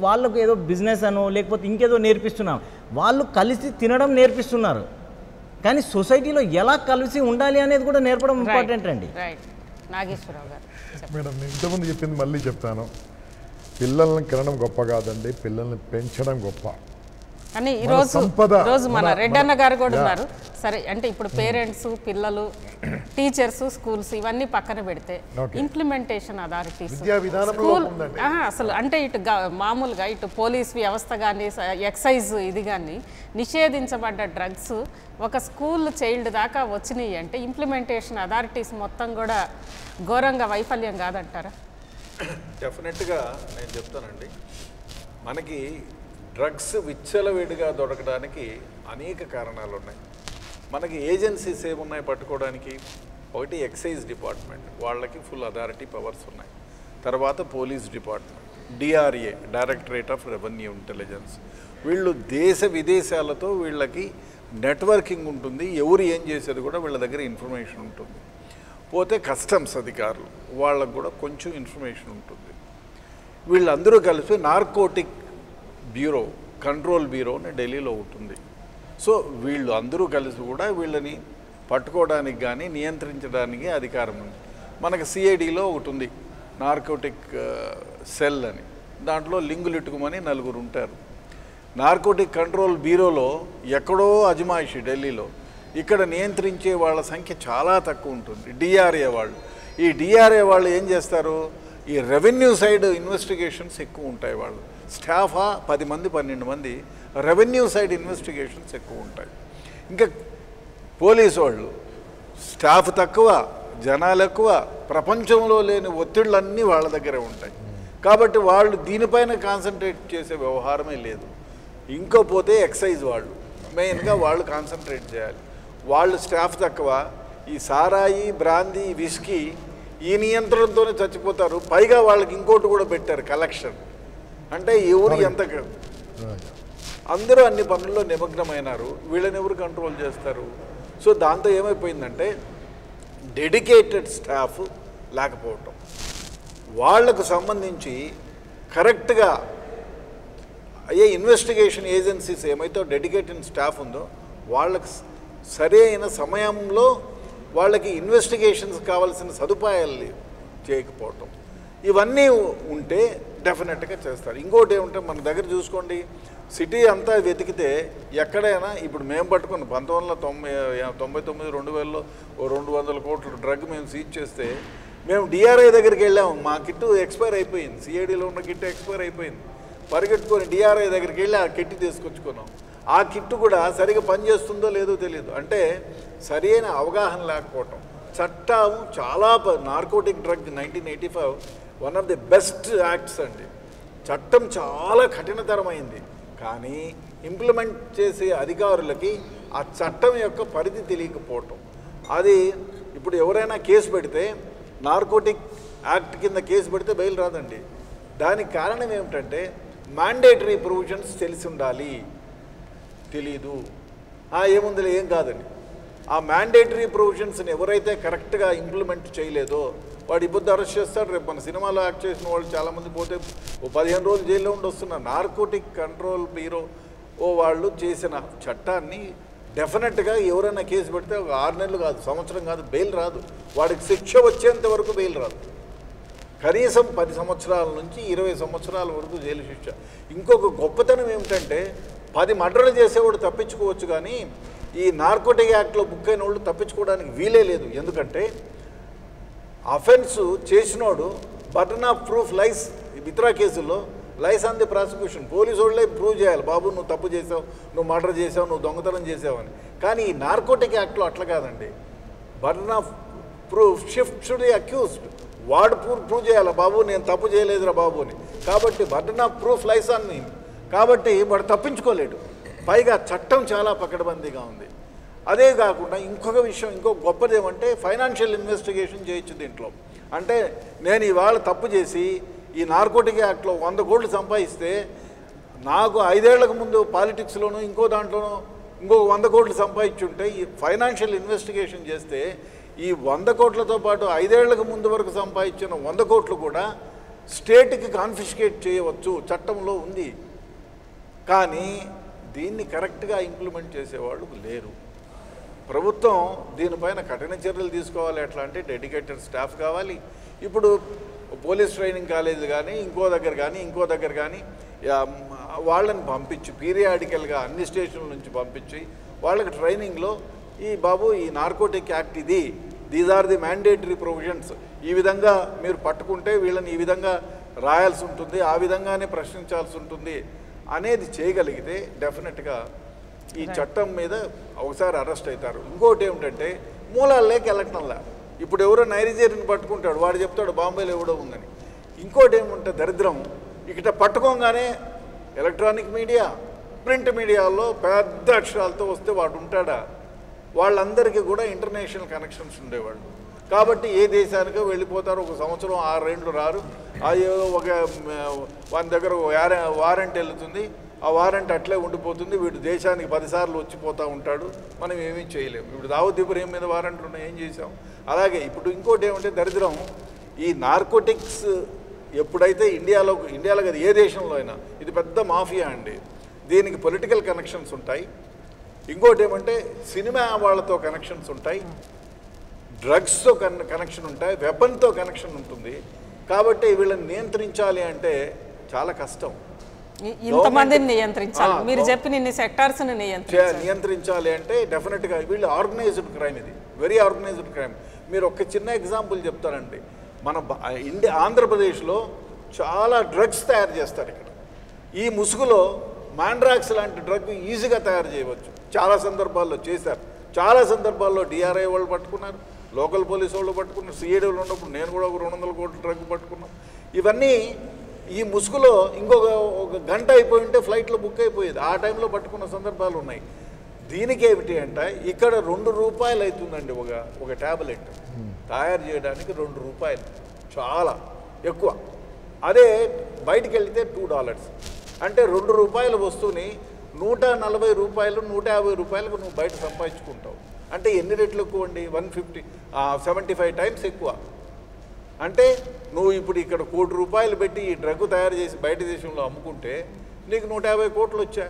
వాళ్ళకు ఏదో బిజినెస్ అనో లేకపోతే ఇంకేదో నేర్పిస్తున్నాం. వాళ్ళు కలిసి తినడం నేర్పిస్తున్నారు, కానీ సొసైటీలో ఎలా కలిసి ఉండాలి అనేది కూడా నేర్పడం ఇంపార్టెంట్ అండి. నాగేశ్వరరావు గారు మేడం, నేను ఇంతకుముందు చెప్పింది మళ్ళీ చెప్తాను. పిల్లల్ని కనడం గొప్ప కాదండి, పిల్లల్ని పెంచడం గొప్ప. కానీ ఈరోజు మన రెడ్డన్న గారు కూడా ఉన్నారు. సరే, అంటే ఇప్పుడు పేరెంట్స్, పిల్లలు, టీచర్స్, స్కూల్స్ ఇవన్నీ పక్కన పెడితే ఇంప్లిమెంటేషన్ అథారిటీస్ స్కూల్ అసలు అంటే ఇటు మామూలుగా ఇటు పోలీస్ వ్యవస్థ కానీ ఎక్సైజ్ ఇది కానీ నిషేధించబడ్డ డ్రగ్స్ ఒక స్కూల్ చైల్డ్ దాకా వచ్చినాయి అంటే ఇంప్లిమెంటేషన్ అథారిటీస్ మొత్తం కూడా ఘోరంగా వైఫల్యం కాదంటారా? డెఫినెట్గా నేను చెప్తానండి. మనకి డ్రగ్స్ విచ్చలవిడిగా దొరకడానికి అనేక కారణాలు ఉన్నాయి. మనకి ఏజెన్సీస్ ఏమున్నాయి పట్టుకోవడానికి? ఒకటి ఎక్సైజ్ డిపార్ట్మెంట్, వాళ్ళకి ఫుల్ అథారిటీ పవర్స్ ఉన్నాయి. తర్వాత police department, DRA, directorate of revenue intelligence. వీళ్ళు దేశ విదేశాలతో వీళ్ళకి నెట్వర్కింగ్ ఉంటుంది. ఎవరు ఏం చేసేది కూడా వీళ్ళ దగ్గర ఇన్ఫర్మేషన్ ఉంటుంది. పోతే కస్టమ్స్ అధికారులు, వాళ్ళకు కూడా కొంచెం ఇన్ఫర్మేషన్ ఉంటుంది. వీళ్ళందరూ కలిసి నార్కోటిక్ బ్యూరో, కంట్రోల్ బ్యూరో అని ఢిల్లీలో ఉంటుంది. సో వీళ్ళు అందరూ కలిసి కూడా వీళ్ళని పట్టుకోవడానికి కానీ నియంత్రించడానికి అధికారం ఉంది. మనకు సిఐడిలో ఒకటి ఉంది, నార్కోటిక్ సెల్ అని. దాంట్లో లింగులిట్టుకుమని 4 ఉంటారు. నార్కోటిక్ కంట్రోల్ బ్యూరోలో ఎక్కడో అజమాయిషి ఢిల్లీలో, ఇక్కడ నియంత్రించే వాళ్ళ సంఖ్య చాలా తక్కువ ఉంటుంది. డిఆర్ఏ వాళ్ళు, ఈ డిఆర్ఏ వాళ్ళు ఏం చేస్తారు? ఈ రెవెన్యూ సైడ్ ఇన్వెస్టిగేషన్స్ ఎక్కువ ఉంటాయి. వాళ్ళు స్టాఫా 10 మంది 12 మంది, రెవెన్యూ సైడ్ ఇన్వెస్టిగేషన్స్ ఎక్కువ ఉంటాయి. ఇంకా పోలీసు వాళ్ళు స్టాఫ్ తక్కువ, జనాలు ఎక్కువ, ప్రపంచంలో లేని ఒత్తిళ్ళన్నీ వాళ్ళ దగ్గరే ఉంటాయి. కాబట్టి వాళ్ళు దీనిపైన కాన్సన్ట్రేట్ చేసే వ్యవహారమే లేదు. ఇంకో పోతే ఎక్సైజ్ వాళ్ళు, మెయిన్గా వాళ్ళు కాన్సన్ట్రేట్ చేయాలి. వాళ్ళు స్టాఫ్ తక్కువ, ఈ సారాయి, బ్రాందీ, విస్కీ ఈ నియంత్రణతోనే చచ్చిపోతారు. పైగా వాళ్ళకి ఇంకోటి కూడా పెట్టారు, కలెక్షన్. అంటే ఎవరు ఎంత, అందరూ అన్ని పనుల్లో నిమగ్నమైనారు. వీళ్ళని ఎవరు కంట్రోల్ చేస్తారు? సో దాంతో ఏమైపోయిందంటే డెడికేటెడ్ స్టాఫ్ లేకపోవటం, వాళ్లకు సంబంధించి కరెక్ట్గా అయ్యే ఇన్వెస్టిగేషన్ ఏజెన్సీస్ ఏమైతే డెడికేటెడ్ స్టాఫ్ ఉందో వాళ్ళకి సరైన సమయంలో వాళ్ళకి ఇన్వెస్టిగేషన్స్ కావాల్సిన సదుపాయాలు చేయకపోవటం, ఇవన్నీ ఉంటే డెఫినెట్గా చేస్తారు. ఇంకోటి ఏమంటే మన దగ్గర చూసుకోండి, సిటీ అంతా వెతికితే ఎక్కడైనా ఇప్పుడు మేము పట్టుకుని 1999 2000లో 200 కోట్ల డ్రగ్ మేము సీజ్ చేస్తే మేము డిఆర్ఐ దగ్గరికి వెళ్ళాము. మా కిట్టు ఎక్స్పైర్ అయిపోయింది, సిఐడిలో ఉన్న కిట్టు ఎక్స్పైర్ అయిపోయింది. పరిగెట్టుకొని డిఆర్ఐ దగ్గరికి వెళ్ళి ఆ కిట్టు తీసుకొచ్చుకున్నాం. ఆ కిట్టు కూడా సరిగా పనిచేస్తుందో లేదో తెలియదు. అంటే సరైన అవగాహన లేకపోవటం. చట్టం చాలా narcotic drug 1985 one of the best acts అండి. చట్టం చాలా కఠినతరమైంది, కానీ ఇంప్లిమెంట్ చేసే అధికారులకి ఆ చట్టం యొక్క పరిధి తెలియకపోవటం. అది ఇప్పుడు ఎవరైనా కేసు పెడితే నార్కోటిక్ యాక్ట్ కింద కేసు పెడితే బెయిల్ రాదండి. దానికి కారణం ఏమిటంటే మ్యాండేటరీ ప్రొవిజన్స్ తెలిసి ఉండాలి, తెలీదు. ఏముందిలే ఏం కాదండి. ఆ మ్యాండేటరీ ప్రొవిజన్స్ని ఎవరైతే కరెక్ట్గా ఇంప్లిమెంట్ చేయలేదో వాడు ఇబ్బంది అరెస్ట్ చేస్తాడు. రేపు మన సినిమాలో యాక్ట్ చేసిన వాళ్ళు చాలామంది పోతే 15 రోజులు జైల్లో ఉండి వస్తున్నారు. నార్కోటిక్ కంట్రోల్ బ్యూరో వాళ్ళు చేసిన చట్టాన్ని డెఫినెట్గా ఎవరైనా కేసు పెడితే 6 నెలలు కాదు, సంవత్సరం కాదు, బెయిల్ రాదు. వాడికి శిక్ష వచ్చేంత వరకు బెయిల్ రాదు. కనీసం 10 సంవత్సరాల నుంచి 20 సంవత్సరాల వరకు జైలు శిక్ష. ఇంకొక గొప్పతనం ఏమిటంటే 10 మర్డర్లు చేసేవాడు తప్పించుకోవచ్చు, కానీ ఈ నార్కోటిక్ యాక్ట్లో బుక్ అయిన వాళ్ళు తప్పించుకోవడానికి వీలే లేదు. ఎందుకంటే అఫెన్స్ చేసినోడు బర్డన్ ఆఫ్ ప్రూఫ్ లైస్. ఇతర కేసుల్లో lies on the prosecution, police వాళ్ళే ప్రూవ్ చేయాలి, బాబు నువ్వు తప్పు చేసావు, నువ్వు మర్డర్ చేసావు, నువ్వు దొంగతనం చేసావని. కానీ ఈ నార్కోటిక్ యాక్ట్లో అట్లా కాదండి. Burden of proof shift to the accused. వాడు ప్రూవ్ చేయాలి, బాబు నేను తప్పు చేయలేదురా బాబు అని. కాబట్టి burden of proof lies on him. కాబట్టి వాడు తప్పించుకోలేడు. పైగా చట్టం చాలా పకడ్బందీగా ఉంది. అదే కాకుండా ఇంకొక విషయం, ఇంకో గొప్పది ఏమంటే ఫైనాన్షియల్ ఇన్వెస్టిగేషన్ చేయొచ్చు దీంట్లో. అంటే నేను ఇవాళ తప్పు చేసి ఈ నార్కోటిక్ యాక్ట్లో 100 కోట్లు సంపాదిస్తే నాకు 5 ఏళ్లకు ముందు పాలిటిక్స్లోనూ ఇంకో దాంట్లోనూ ఇంకో 100 కోట్లు సంపాదించుంటే ఈ ఫైనాన్షియల్ ఇన్వెస్టిగేషన్ చేస్తే ఈ 100 కోట్లతో పాటు 5 ఏళ్లకు ముందు వరకు సంపాదించిన 100 కోట్లు కూడా స్టేట్కి కాన్ఫిస్కేట్ చేయవచ్చు, చట్టంలో ఉంది. కానీ దీన్ని కరెక్ట్గా ఇంప్లిమెంట్ చేసేవాళ్ళు లేరు. ప్రభుత్వం దీనిపైన కఠిన చర్యలు తీసుకోవాలి. ఎట్లా అంటే డెడికేటెడ్ స్టాఫ్ కావాలి. ఇప్పుడు పోలీస్ ట్రైనింగ్ కాలేజీలు కానీ ఇంకో దగ్గర కానీ వాళ్ళని పంపించి పీరియాడికల్గా అన్ని స్టేషన్ల నుంచి పంపించి వాళ్ళకి ట్రైనింగ్లో ఈ బాబు ఈ నార్కోటిక్ యాక్ట్ ఇది, these are the mandatory provisions, ఈ విధంగా మీరు పట్టుకుంటే వీళ్ళని ఈ విధంగా రాయాల్సి ఉంటుంది, ఆ విధంగానే ప్రశ్నించాల్సి ఉంటుంది అనేది చేయగలిగితే డెఫినెట్గా ఈ చట్టం మీద ఒకసారి అరెస్ట్ అవుతారు. ఇంకోటి ఏమిటంటే మూలాల్లోకి వెళ్ళటంలా. ఇప్పుడు ఎవరో నైజీరియన్ పట్టుకుంటాడు, వాడు చెప్తాడు బాంబేలో ఎవడో ఉందని. ఇంకోటి ఏముంటే దరిద్రం, ఇక్కడ పట్టుకోగానే ఎలక్ట్రానిక్ మీడియా, ప్రింట్ మీడియాలో పెద్ద అక్షరాలతో వస్తే వాడు ఉంటాడా? వాళ్ళందరికీ కూడా ఇంటర్నేషనల్ కనెక్షన్స్ ఉండేవాళ్ళు. కాబట్టి ఏ దేశానికో వెళ్ళిపోతారు, 1 సంవత్సరం 6 ఏళ్ళు రారు. ఏదో వాని దగ్గర వారెంట్ వెళ్తుంది, ఆ వారెంట్ అట్లే ఉండిపోతుంది. వీడు దేశానికి 10 సార్లు వచ్చిపోతూ ఉంటాడు, మనం ఏమీ చేయలేము. ఇప్పుడు దావూద్ ఇబ్రహీం మీద వారెంట్లు ఉన్నాయి, ఏం చేసాం? అలాగే ఇప్పుడు ఇంకోటి ఏమంటే దరిద్రం, ఈ నార్కోటిక్స్ ఎప్పుడైతే ఇండియాలో కదా ఏ దేశంలో అయినా ఇది పెద్ద మాఫియా అండి. దీనికి పొలిటికల్ కనెక్షన్స్ ఉంటాయి. ఇంకోటి ఏమంటే సినిమా వాళ్ళతో కనెక్షన్స్ ఉంటాయి, డ్రగ్స్తో కనెక్షన్ ఉంటాయి, వెపన్తో కనెక్షన్ ఉంటుంది. కాబట్టి వీళ్ళని నియంత్రించాలి అంటే చాలా కష్టం. ఇంతమందిని నియంత్రించాలి, మీరు చెప్పిన ఇన్ని సెక్టార్స్ని నియంత్రించాలి అంటే డెఫినెట్గా వీళ్ళు ఆర్గనైజ్డ్ క్రైమ్, ఇది వెరీ ఆర్గనైజ్డ్ క్రైమ్. మీరు ఒక చిన్న ఎగ్జాంపుల్ చెప్తానండి. మన ఆంధ్రప్రదేశ్లో చాలా డ్రగ్స్ తయారు చేస్తారు. ఇక్కడ ఈ ముసుగులో మాండ్రాక్స్ లాంటి డ్రగ్ ఈజీగా తయారు చేయవచ్చు. చాలా సందర్భాల్లో చేశారు, చాలా సందర్భాల్లో డిఆర్ఐ వాళ్ళు పట్టుకున్నారు, లోకల్ పోలీసు వాళ్ళు పట్టుకున్నారు, సిఐడీలు ఉన్నప్పుడు నేను కూడా 200 కోట్ల డ్రగ్ పట్టుకున్నాం. ఇవన్నీ ఈ ముసుగులో ఒక గంట అయిపోయి ఉంటే ఫ్లైట్లో బుక్ అయిపోయేది. ఆ టైంలో పట్టుకున్న సందర్భాలు ఉన్నాయి. దీనికి ఏమిటి అంటే ఇక్కడ 2 రూపాయలు అవుతుందండి ఒక ట్యాబ్లెట్ తయారు చేయడానికి. 2 రూపాయలు చాలా ఎక్కువ. అదే బయటికి వెళ్తే $2. అంటే 2 రూపాయల వస్తువుని 140 రూపాయలు 150 రూపాయలకు నువ్వు బయట సంపాదించుకుంటావు. అంటే ఎన్ని రెట్లు ఎక్కువ అండి? 75 టైమ్స్ ఎక్కువ. అంటే నువ్వు ఇప్పుడు ఇక్కడ ₹1 కోటి పెట్టి ఈ డ్రగ్ తయారు చేసి బయట దేశంలో అమ్ముకుంటే నీకు 150 కోట్లు వచ్చా,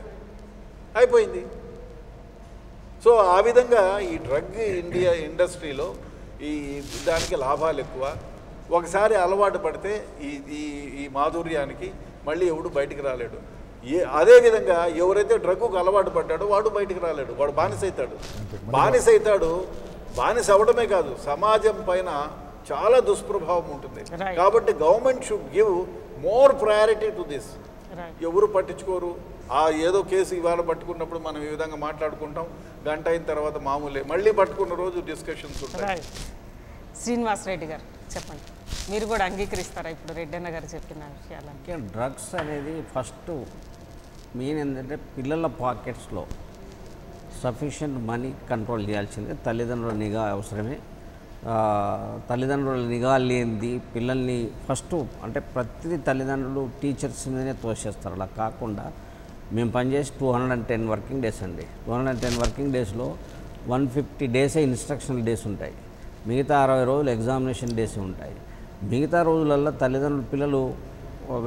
అయిపోయింది. సో ఆ విధంగా ఈ డ్రగ్ ఇండస్ట్రీలో దానికి లాభాలు ఎక్కువ. ఒకసారి అలవాటు పడితే ఈ మాధుర్యానికి మళ్ళీ ఎవడు బయటికి రాలేడు. అదేవిధంగా ఎవరైతే డ్రగ్కు అలవాటు పడ్డాడో వాడు బయటికి రాలేడు, వాడు బానిస అవుతాడు. బానిస అవ్వడమే కాదు, సమాజం పైన చాలా దుష్ప్రభావం ఉంటుంది. కాబట్టి government should give more priority to this. ఎవరు పట్టించుకోరు. ఏదో కేసు ఇవాళ పట్టుకున్నప్పుడు మనం ఈ విధంగా మాట్లాడుకుంటాం, గంట అయిన తర్వాత మామూలే, మళ్ళీ పట్టుకున్న రోజు డిస్కషన్స్ ఉంటాయి. శ్రీనివాస్ రెడ్డి గారు చెప్పండి, మీరు కూడా అంగీకరిస్తారా ఇప్పుడు రెడ్డన్న గారు చెప్పిన విషయాలు? డ్రగ్స్ అనేది ఫస్ట్ మెయిన్ ఏంటంటే పిల్లల పాకెట్స్లో సఫిషియంట్ మనీ కంట్రోల్ చేయాల్సిందే. తల్లిదండ్రుల నిఘా అవసరమే. తల్లిదండ్రుల నిఘా లేనిది పిల్లల్ని ఫస్ట్ అంటే ప్రతి తల్లిదండ్రులు టీచర్స్ మీదనే తోసేస్తారు. అలా కాకుండా మేము పనిచేసి 210 వర్కింగ్ డేస్ అండి. 210 వర్కింగ్ డేస్లో 150 డేసే ఇన్స్ట్రక్షనల్ డేస్ ఉంటాయి, మిగతా 60 రోజులు ఎగ్జామినేషన్ డేస్ ఉంటాయి. మిగతా రోజులలో తల్లిదండ్రులు పిల్లలు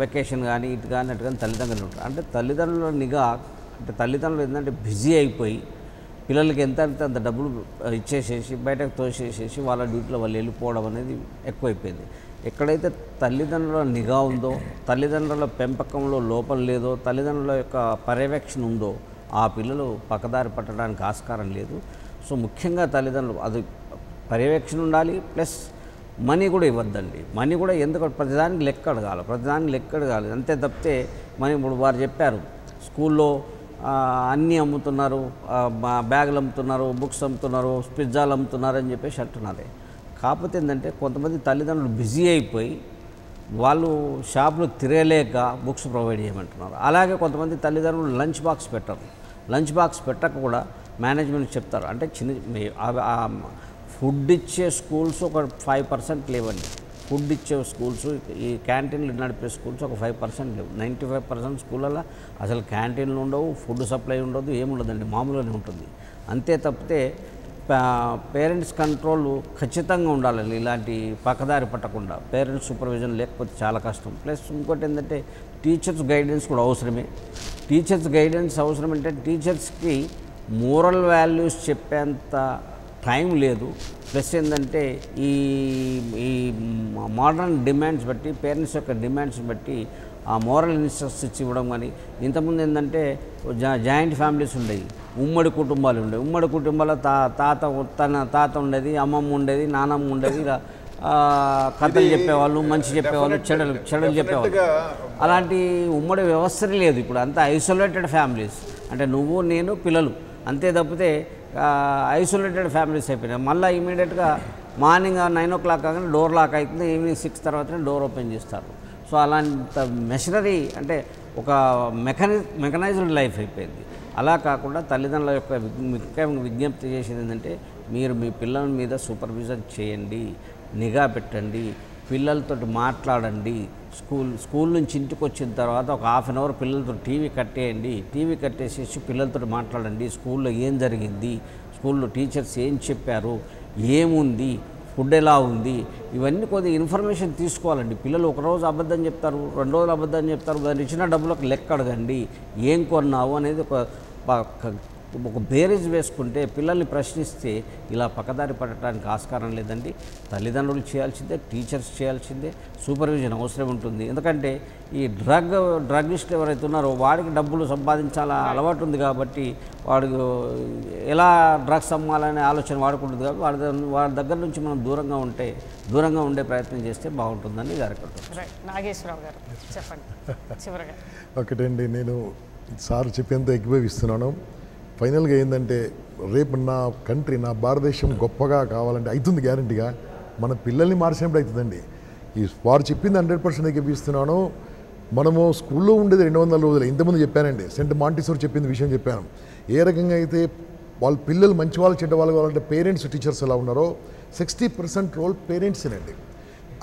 వెకేషన్ కానీ ఇటు కానీ అటు కానీ తల్లిదండ్రులు ఉంటారు. అంటే తల్లిదండ్రుల నిఘా అంటే తల్లిదండ్రులు ఏంటంటే బిజీ అయిపోయి పిల్లలకి ఎంత అంటే అంత డబ్బులు ఇచ్చేసేసి బయటకు తోసేసేసి వాళ్ళ డ్యూటీలో వాళ్ళు వెళ్ళిపోవడం అనేది ఎక్కువైపోయింది. ఎక్కడైతే తల్లిదండ్రుల నిఘా ఉందో, తల్లిదండ్రుల పెంపకంలో లోపం లేదో, తల్లిదండ్రుల యొక్క పర్యవేక్షణ ఉందో ఆ పిల్లలు పక్కదారి పట్టడానికి ఆస్కారం లేదు. సో ముఖ్యంగా తల్లిదండ్రులు అది పర్యవేక్షణ ఉండాలి, ప్లస్ మనీ కూడా ఇవ్వద్దండి. మనీ కూడా ఎందుకంటే ప్రతిదానికి లెక్క అడగాలి. అంతే తప్పితే మనం ఇప్పుడు వారు చెప్పారు స్కూల్లో అన్నీ అమ్ముతున్నారు, బ్యాగులు అమ్ముతున్నారు, బుక్స్ అమ్ముతున్నారు, పిజ్జాలు అమ్ముతున్నారు అని చెప్పేసి అంటున్నారే. కాకపోతే ఏంటంటే కొంతమంది తల్లిదండ్రులు బిజీ అయిపోయి వాళ్ళు షాపులు తిరగలేక బుక్స్ ప్రొవైడ్ చేయమంటున్నారు. అలాగే కొంతమంది తల్లిదండ్రులు లంచ్ బాక్స్ పెట్టరు. లంచ్ బాక్స్ పెట్టక కూడా మేనేజ్మెంట్ చెప్తారు. అంటే ఫుడ్ ఇచ్చే స్కూల్స్ ఒక 5% లేవండి. ఫుడ్ ఇచ్చే స్కూల్స్, ఈ క్యాంటీన్లు నడిపే స్కూల్స్ ఒక 5% లేవు. 95% స్కూళ్ళల్లో అసలు క్యాంటీన్లు ఉండవు, ఫుడ్ సప్లై ఉండదు, ఏముండదండి, మామూలుగానే ఉంటుంది. అంతే తప్పితే పేరెంట్స్ కంట్రోల్ ఖచ్చితంగా ఉండాలండి. ఇలాంటి పక్కదారి పట్టకుండా పేరెంట్స్ సూపర్విజన్ లేకపోతే చాలా కష్టం. ప్లస్ ఇంకోటి ఏంటంటే టీచర్స్ గైడెన్స్ కూడా అవసరమే. టీచర్స్ గైడెన్స్ అవసరం అంటే టీచర్స్కి మోరల్ వాల్యూస్ చెప్పేంత టైం లేదు. ప్లస్ ఏంటంటే ఈ మోడర్న్ డిమాండ్స్ బట్టి, పేరెంట్స్ యొక్క డిమాండ్స్ బట్టి ఆ మోరల్ ఇన్స్ట్రక్షన్స్ ఇవ్వడం. కానీ ఇంతకుముందు ఏంటంటే జాయింట్ ఫ్యామిలీస్ ఉండేవి, ఉమ్మడి కుటుంబాలు ఉండేవి. ఉమ్మడి కుటుంబాల్లో తన తాత ఉండేది, అమ్మమ్మ ఉండేది, నానమ్మ ఉండేది, ఇలా కథలు చెప్పేవాళ్ళు, మంచి చెప్పేవాళ్ళు, చెడులు చెప్పేవాళ్ళు. అలాంటి ఉమ్మడి వ్యవస్థనే లేదు. ఇప్పుడు అంతా ఐసోలేటెడ్ ఫ్యామిలీస్, అంటే నువ్వు నేను పిల్లలు అంతే తప్పితే ఐసోలేటెడ్ ఫ్యామిలీస్ అయిపోయినాయి. మళ్ళీ ఇమీడియట్గా మార్నింగ్ 9 o'clock కాగానే డోర్ లాక్ అవుతుంది, ఈవినింగ్ 6 తర్వాతనే డోర్ ఓపెన్ చేస్తారు. సో అలాంటి మెషినరీ అంటే ఒక మెకనైజ్డ్ లైఫ్ అయిపోయింది. అలా కాకుండా తల్లిదండ్రుల యొక్క ముఖ్యంగా విజ్ఞప్తి చేసేది ఏంటంటే మీరు మీ పిల్లల మీద సూపర్విజన్ చేయండి, నిఘా పెట్టండి, పిల్లలతో మాట్లాడండి. స్కూల్ నుంచి ఇంటికి వచ్చిన తర్వాత ఒక 1/2 hour పిల్లలతో టీవీ కట్టేయండి. టీవీ కట్టేసేసి పిల్లలతో మాట్లాడండి. స్కూల్లో ఏం జరిగింది, స్కూల్లో టీచర్స్ ఏం చెప్పారు, ఏముంది, ఫుడ్ ఎలా ఉంది, ఇవన్నీ కొద్దిగా ఇన్ఫర్మేషన్ తీసుకోవాలండి. పిల్లలు ఒకరోజు అబద్ధం చెప్తారు, 2 రోజులు అబద్ధం చెప్తారు. దాన్ని ఇచ్చిన డబ్బులకు లెక్క అడగండి, ఏం కొన్నావు అనేది ఒక బేరేజ్ వేసుకుంటే, పిల్లల్ని ప్రశ్నిస్తే ఇలా పక్కదారి పడటానికి ఆస్కారం లేదండి. తల్లిదండ్రులు చేయాల్సిందే, టీచర్స్ చేయాల్సిందే, సూపర్విజన్ అవసరం ఉంటుంది. ఎందుకంటే ఈ డ్రగ్గిస్ట్ ఎవరైతే ఉన్నారో వాడికి డబ్బులు సంపాదించాల అలవాటు ఉంది కాబట్టి వాడు ఎలా డ్రగ్స్ అమ్మాలనే ఆలోచన వాడుకుంటుంది. కాబట్టి వాడి దగ్గర నుంచి మనం దూరంగా ఉండే ప్రయత్నం చేస్తే బాగుంటుందని జరుగుతుంది. నాగేశ్వరరావు గారు చెప్పండి చివరిగా. ఒకటండి, నేను సార్ చెప్పేంత ఏకీభవిస్తున్నాను. ఫైనల్గా ఏంటంటే రేపు నా కంట్రీ, నా భారతదేశం గొప్పగా కావాలంటే అవుతుంది గ్యారంటీగా, మన పిల్లల్ని మార్చినప్పుడు అవుతుందండి. వారు చెప్పింది 100% ఏకీభవిస్తున్నాను. మనము స్కూల్లో ఉండేది 200 రోజులు. ఇంతకుముందు చెప్పానండి, సెంట్ మాంటిసోర్ చెప్పింది విషయం చెప్పాను. ఏ రకంగా అయితే వాళ్ళ పిల్లలు మంచి వాళ్ళు చెడ్డ వాళ్ళు కావాలంటే పేరెంట్స్ టీచర్స్ ఎలా ఉన్నారో 60% రోల్ పేరెంట్సేనండి.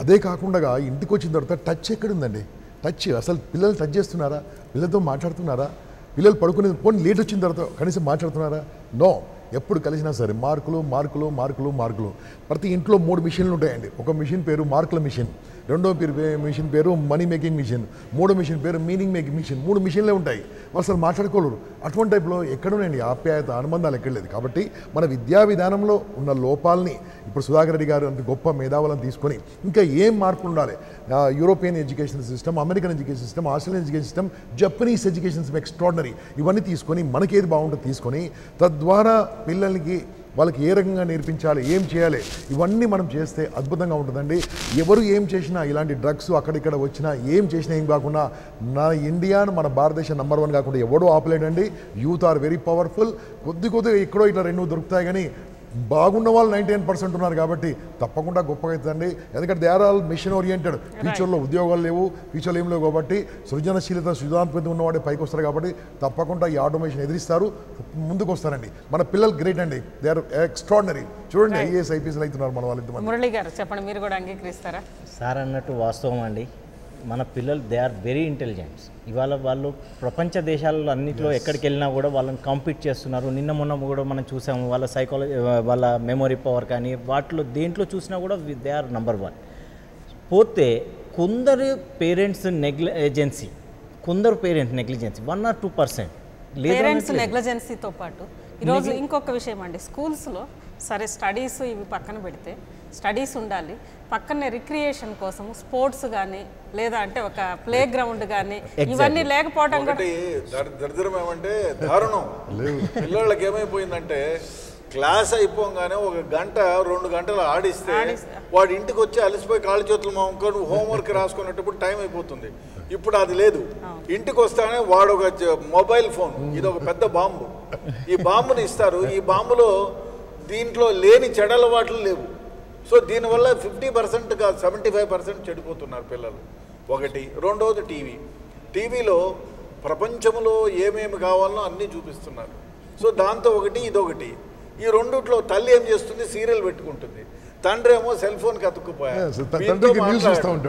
అదే కాకుండా ఇంటికి వచ్చిన తర్వాత టచ్ ఎక్కడుందండి? టచ్ అసలు పిల్లలు టచ్ చేస్తున్నారా? పిల్లలతో మాట్లాడుతున్నారా? పిల్లలు పడుకునేది పోనీ లేట్ వచ్చిన తర్వాత కనీసం మాట్లాడుతున్నారా? నో. ఎప్పుడు కలిసినా సరే మార్కులు. ప్రతి ఇంట్లో 3 మిషన్లు ఉంటాయండి. ఒక మిషన్ పేరు మార్కుల మిషన్, రెండో మిషన్ పేరు మనీ మేకింగ్ మిషన్, మూడో మిషన్ పేరు మీనింగ్ మేకింగ్ మిషన్. 3 మిషన్లే ఉంటాయి. అసలు మాట్లాడుకోలేరు. అటువంటి టైప్లో ఎక్కడున్నాయండి ఆప్యాయత, అనుబంధాలు ఎక్కడలేదు. కాబట్టి మన విద్యా విధానంలో ఉన్న లోపాలని ఇప్పుడు సుధాకర్ రెడ్డి గారు అంత గొప్ప మేధావులను తీసుకొని ఇంకా ఏం మార్పు ఉండాలి, European education system, American education system, Australian education system, Japanese education system extraordinary, ఇవన్నీ తీసుకొని మనకేది బాగుంటుందో తీసుకొని తద్వారా పిల్లలకి వాళ్ళకి ఏ రకంగా నేర్పించాలి, ఏం చేయాలి, ఇవన్నీ మనం చేస్తే అద్భుతంగా ఉంటుందండి. ఎవరు ఏం చేసినా, ఇలాంటి డ్రగ్స్ అక్కడిక్కడ వచ్చినా ఏం చేసినా ఏం కాకుండా నా ఇండియాను, మన భారతదేశం నంబర్ 1 కాకుండా ఎవడో ఆపలేడండి. Youth are very powerful. కొద్దిగా ఎక్కడో ఇట్లా 2 దొరుకుతాయి, కానీ బాగున్న వాళ్ళు 99% ఉన్నారు. కాబట్టి తప్పకుండా గొప్పగా అవుతుందండి. ఎందుకంటే they are all mission oriented. ఫ్యూచర్లో ఉద్యోగాలు లేవు, ఫ్యూచర్లో ఏం లేవు. కాబట్టి సృజనశీలత, సృజనాత్మకత ఉన్నవాడే పైకి వస్తారు. కాబట్టి తప్పకుండా ఈ ఆటోమేషన్ ఎదిరిస్తారు, ముందుకు వస్తారండి. మన పిల్లలు గ్రేట్ అండి, దే ఆర్ ఎక్స్ట్రాడినరీ. చూడండి IAS IPS అవుతున్నారు మన వాళ్ళు. మురళి గారు చెప్పండి, మీరు కూడా అంగీకరిస్తారా? సార్ అన్నట్టు వాస్తవం అండి. మన పిల్లలు దే ఆర్ వెరీ ఇంటెలిజెంట్స్. ఇవాళ వాళ్ళు ప్రపంచ దేశాలలో అన్నింటిలో ఎక్కడికి వెళ్ళినా కూడా వాళ్ళని కాంపీట్ చేస్తున్నారు. నిన్న మొన్న కూడా మనం చూసాము, వాళ్ళ సైకాలజీ, వాళ్ళ మెమొరీ పవర్ కానీ వాటిలో దేంట్లో చూసినా కూడా దే ఆర్ నంబర్ 1. పోతే కొందరు పేరెంట్స్ నెగ్లిజెన్సీ, 1 or 2% పేరెంట్స్ నెగ్లిజెన్సీతో పాటు ఈరోజు ఇంకొక విషయం అండి, స్కూల్స్లో సరే స్టడీస్ ఇవి పక్కన పెడితే, స్టడీస్ ఉండాలి, పక్కనే రిక్రియేషన్ కోసం స్పోర్ట్స్ కానీ లేదా అంటే ఒక ప్లే గ్రౌండ్ కానీ ఇవన్నీ లేకపోవడం కూడా దరిద్రం. ఏమంటే దారుణం. పిల్లలకి ఏమైపోయిందంటే క్లాస్ అయిపోగానే 1 గంట 2 గంటలు ఆడిస్తే వాడు ఇంటికి వచ్చి అలసిపోయి కాళ్ళు చేతులు మాముకొని హోంవర్క్ రాసుకునేటప్పుడు టైం అయిపోతుంది. ఇప్పుడు అది లేదు. ఇంటికి వస్తానే వాడు ఒక మొబైల్ ఫోన్, ఇది ఒక పెద్ద బాంబు. ఈ బాంబుని ఇస్తారు. ఈ బాంబులో దీంట్లో లేని చెడలవాట్లు లేవు. సో దీనివల్ల 50% కాదు 75% చెడిపోతున్నారు పిల్లలు. ఒకటి. రెండవది టీవీలో ప్రపంచంలో ఏమేమి కావాలో అన్నీ చూపిస్తున్నారు. సో దాంతో ఒకటి ఇదొకటి. ఈ రెండిట్లో తల్లి ఏం చేస్తుంది, సీరియల్ పెట్టుకుంటుంది, తండ్రి ఏమో సెల్ ఫోన్కి అతుక్కుపోయాడు,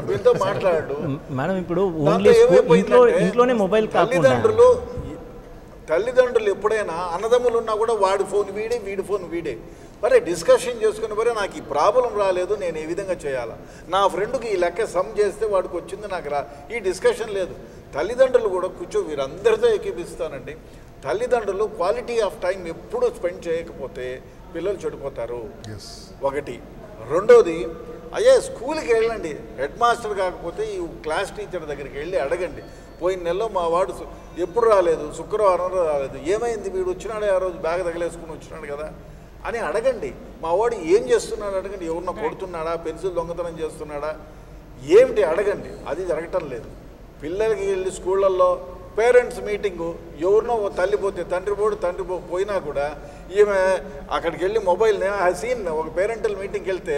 వీళ్ళతో మాట్లాడు. మేడం ఇప్పుడు ఇంట్లోనే మొబైల్ తల్లిదండ్రులు ఎప్పుడైనా అన్నదమ్ములు ఉన్నా కూడా వాడి ఫోన్ వీడే, వీడి ఫోన్ వీడే. మరి డిస్కషన్ చేసుకుని మరి నాకు ఈ ప్రాబ్లం రాలేదు, నేను ఏ విధంగా చేయాలా, నా ఫ్రెండ్కి ఈ లెక్క సమ్ చేస్తే వాడికి వచ్చింది నాకు ఈ డిస్కషన్ లేదు. తల్లిదండ్రులు కూడా వీరందరితో ఏకీపిస్తానండి. తల్లిదండ్రులు క్వాలిటీ ఆఫ్ టైం ఎప్పుడు స్పెండ్ చేయకపోతే పిల్లలు చెడిపోతారు. ఒకటి. రెండోది, అయ్యే స్కూల్కి వెళ్ళండి, హెడ్ మాస్టర్ కాకపోతే ఈ క్లాస్ టీచర్ దగ్గరికి వెళ్ళి అడగండి, పోయిన నెలలో మా వాడు ఎప్పుడు రాలేదు, శుక్రవారం రాలేదు, ఏమైంది, వీడు వచ్చినాడు ఆ రోజు బ్యాగ్ తగిలేసుకుని వచ్చినాడు కదా అని అడగండి. మా వాడు ఏం చేస్తున్నాడు అడగండి, ఎవరినో కొడుతున్నాడా, పెన్సిల్ దొంగతనం చేస్తున్నాడా, ఏమిటి అడగండి. అది జరగటం లేదు. పిల్లలకి వెళ్ళి స్కూళ్ళల్లో పేరెంట్స్ మీటింగు, ఎవరినో తల్లి పోతే తండ్రి పోయినా కూడా ఈమె అక్కడికి వెళ్ళి మొబైల్ సీన్ ఒక పేరెంటల్ మీటింగ్కి వెళ్తే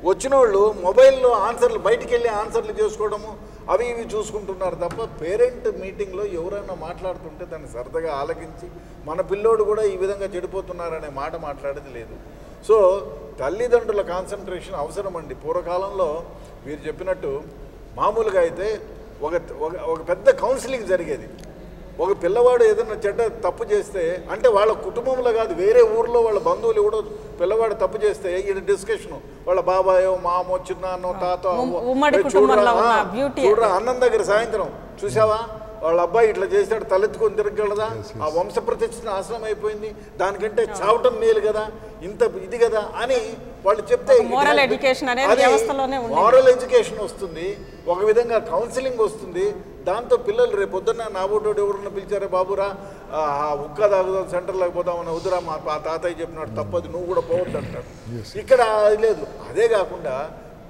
వచ్చిన వాళ్ళు మొబైల్లో ఆన్సర్లు బయటికి వెళ్ళి ఆన్సర్లు చేసుకోవడము అవి ఇవి చూసుకుంటున్నారు తప్ప పేరెంట్ మీటింగ్లో ఎవరైనా మాట్లాడుతుంటే దాన్ని సరదాగా ఆలకించి మన పిల్లోడు కూడా ఈ విధంగా చెడిపోతున్నారనే మాట మాట్లాడేది లేదు. సో తల్లిదండ్రుల కాన్సన్ట్రేషన్ అవసరం అండి. పూర్వకాలంలో మీరు చెప్పినట్టు మామూలుగా అయితే ఒక పెద్ద కౌన్సిలింగ్ జరిగేది. ఒక పిల్లవాడు ఏదైనా చెడ్డ తప్పు చేస్తే అంటే వాళ్ళ కుటుంబంలో కాదు వేరే ఊర్లో వాళ్ళ బంధువులు కూడా పిల్లవాడు తప్పు చేస్తే ఈ డిస్కషను వాళ్ళ బాబాయో మామో చిన్నాన్నో తాతో చూడరా అన్నం దగ్గర సాయంత్రం చూసావా వాళ్ళ అబ్బాయి ఇట్లా చేశాడు తలెత్తుకొని తిరగలదా, ఆ వంశ ప్రతిష్ఠ నాశనం అయిపోయింది, దానికంటే చావటం మేలు కదా, ఇంత ఇది కదా అని వాళ్ళు చెప్తే మోరల్ ఎడ్యుకేషన్ వస్తుంది, ఒక విధంగా కౌన్సిలింగ్ వస్తుంది. దాంతో పిల్లలు రేపు పొద్దున్న నాబోటోడు ఎవరన్నా పిలిచారే బాబురా ఉక్క తాగుదాం సెంటర్లోకి పోదామని వద్దురా మా తాతయ్య చెప్పినాడు తప్పది నువ్వు కూడా పోవద్దు అంటాడు. ఇక్కడ లేదు. అదే కాకుండా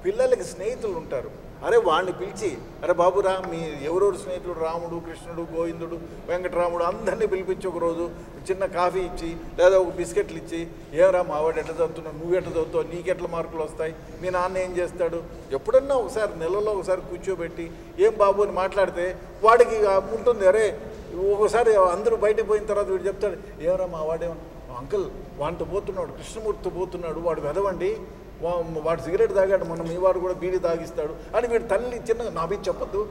పిల్లలకి స్నేహితులు ఉంటారు, అరే వాడిని పిలిచి అరే బాబురా మీ ఎవరెవరు స్నేహితుడు రాముడు కృష్ణుడు గోవిందుడు వెంకటరాముడు అందరినీ పిలిపించి ఒకరోజు చిన్న కాఫీ ఇచ్చి లేదా ఒక బిస్కెట్లు ఇచ్చి ఏమరా మావాడు ఎట్లా చదువుతున్నావు, నువ్వు ఎట్లా చదువుతావు, నీకెట్లా మార్కులు వస్తాయి, మీ నాన్న ఏం చేస్తాడు, ఎప్పుడన్నా ఒకసారి నెలలో ఒకసారి కూర్చోబెట్టి ఏం బాబు అని మాట్లాడితే వాడికి ఉంటుంది. అరే ఒకసారి అందరూ బయటకు పోయిన తర్వాత వీడు చెప్తాడు ఏమరా మావాడేమో అంకుల్ వాడితో పోతున్నాడు కృష్ణమూర్తితో పోతున్నాడు వాడు వెదవండి, వాడు సిగరెట్ తాగాడు మొన్న మీ వాడు కూడా బీడీ తాగిస్తాడు అని వీడు తల్లి చిన్నగా నా బీడి చెప్పొద్దు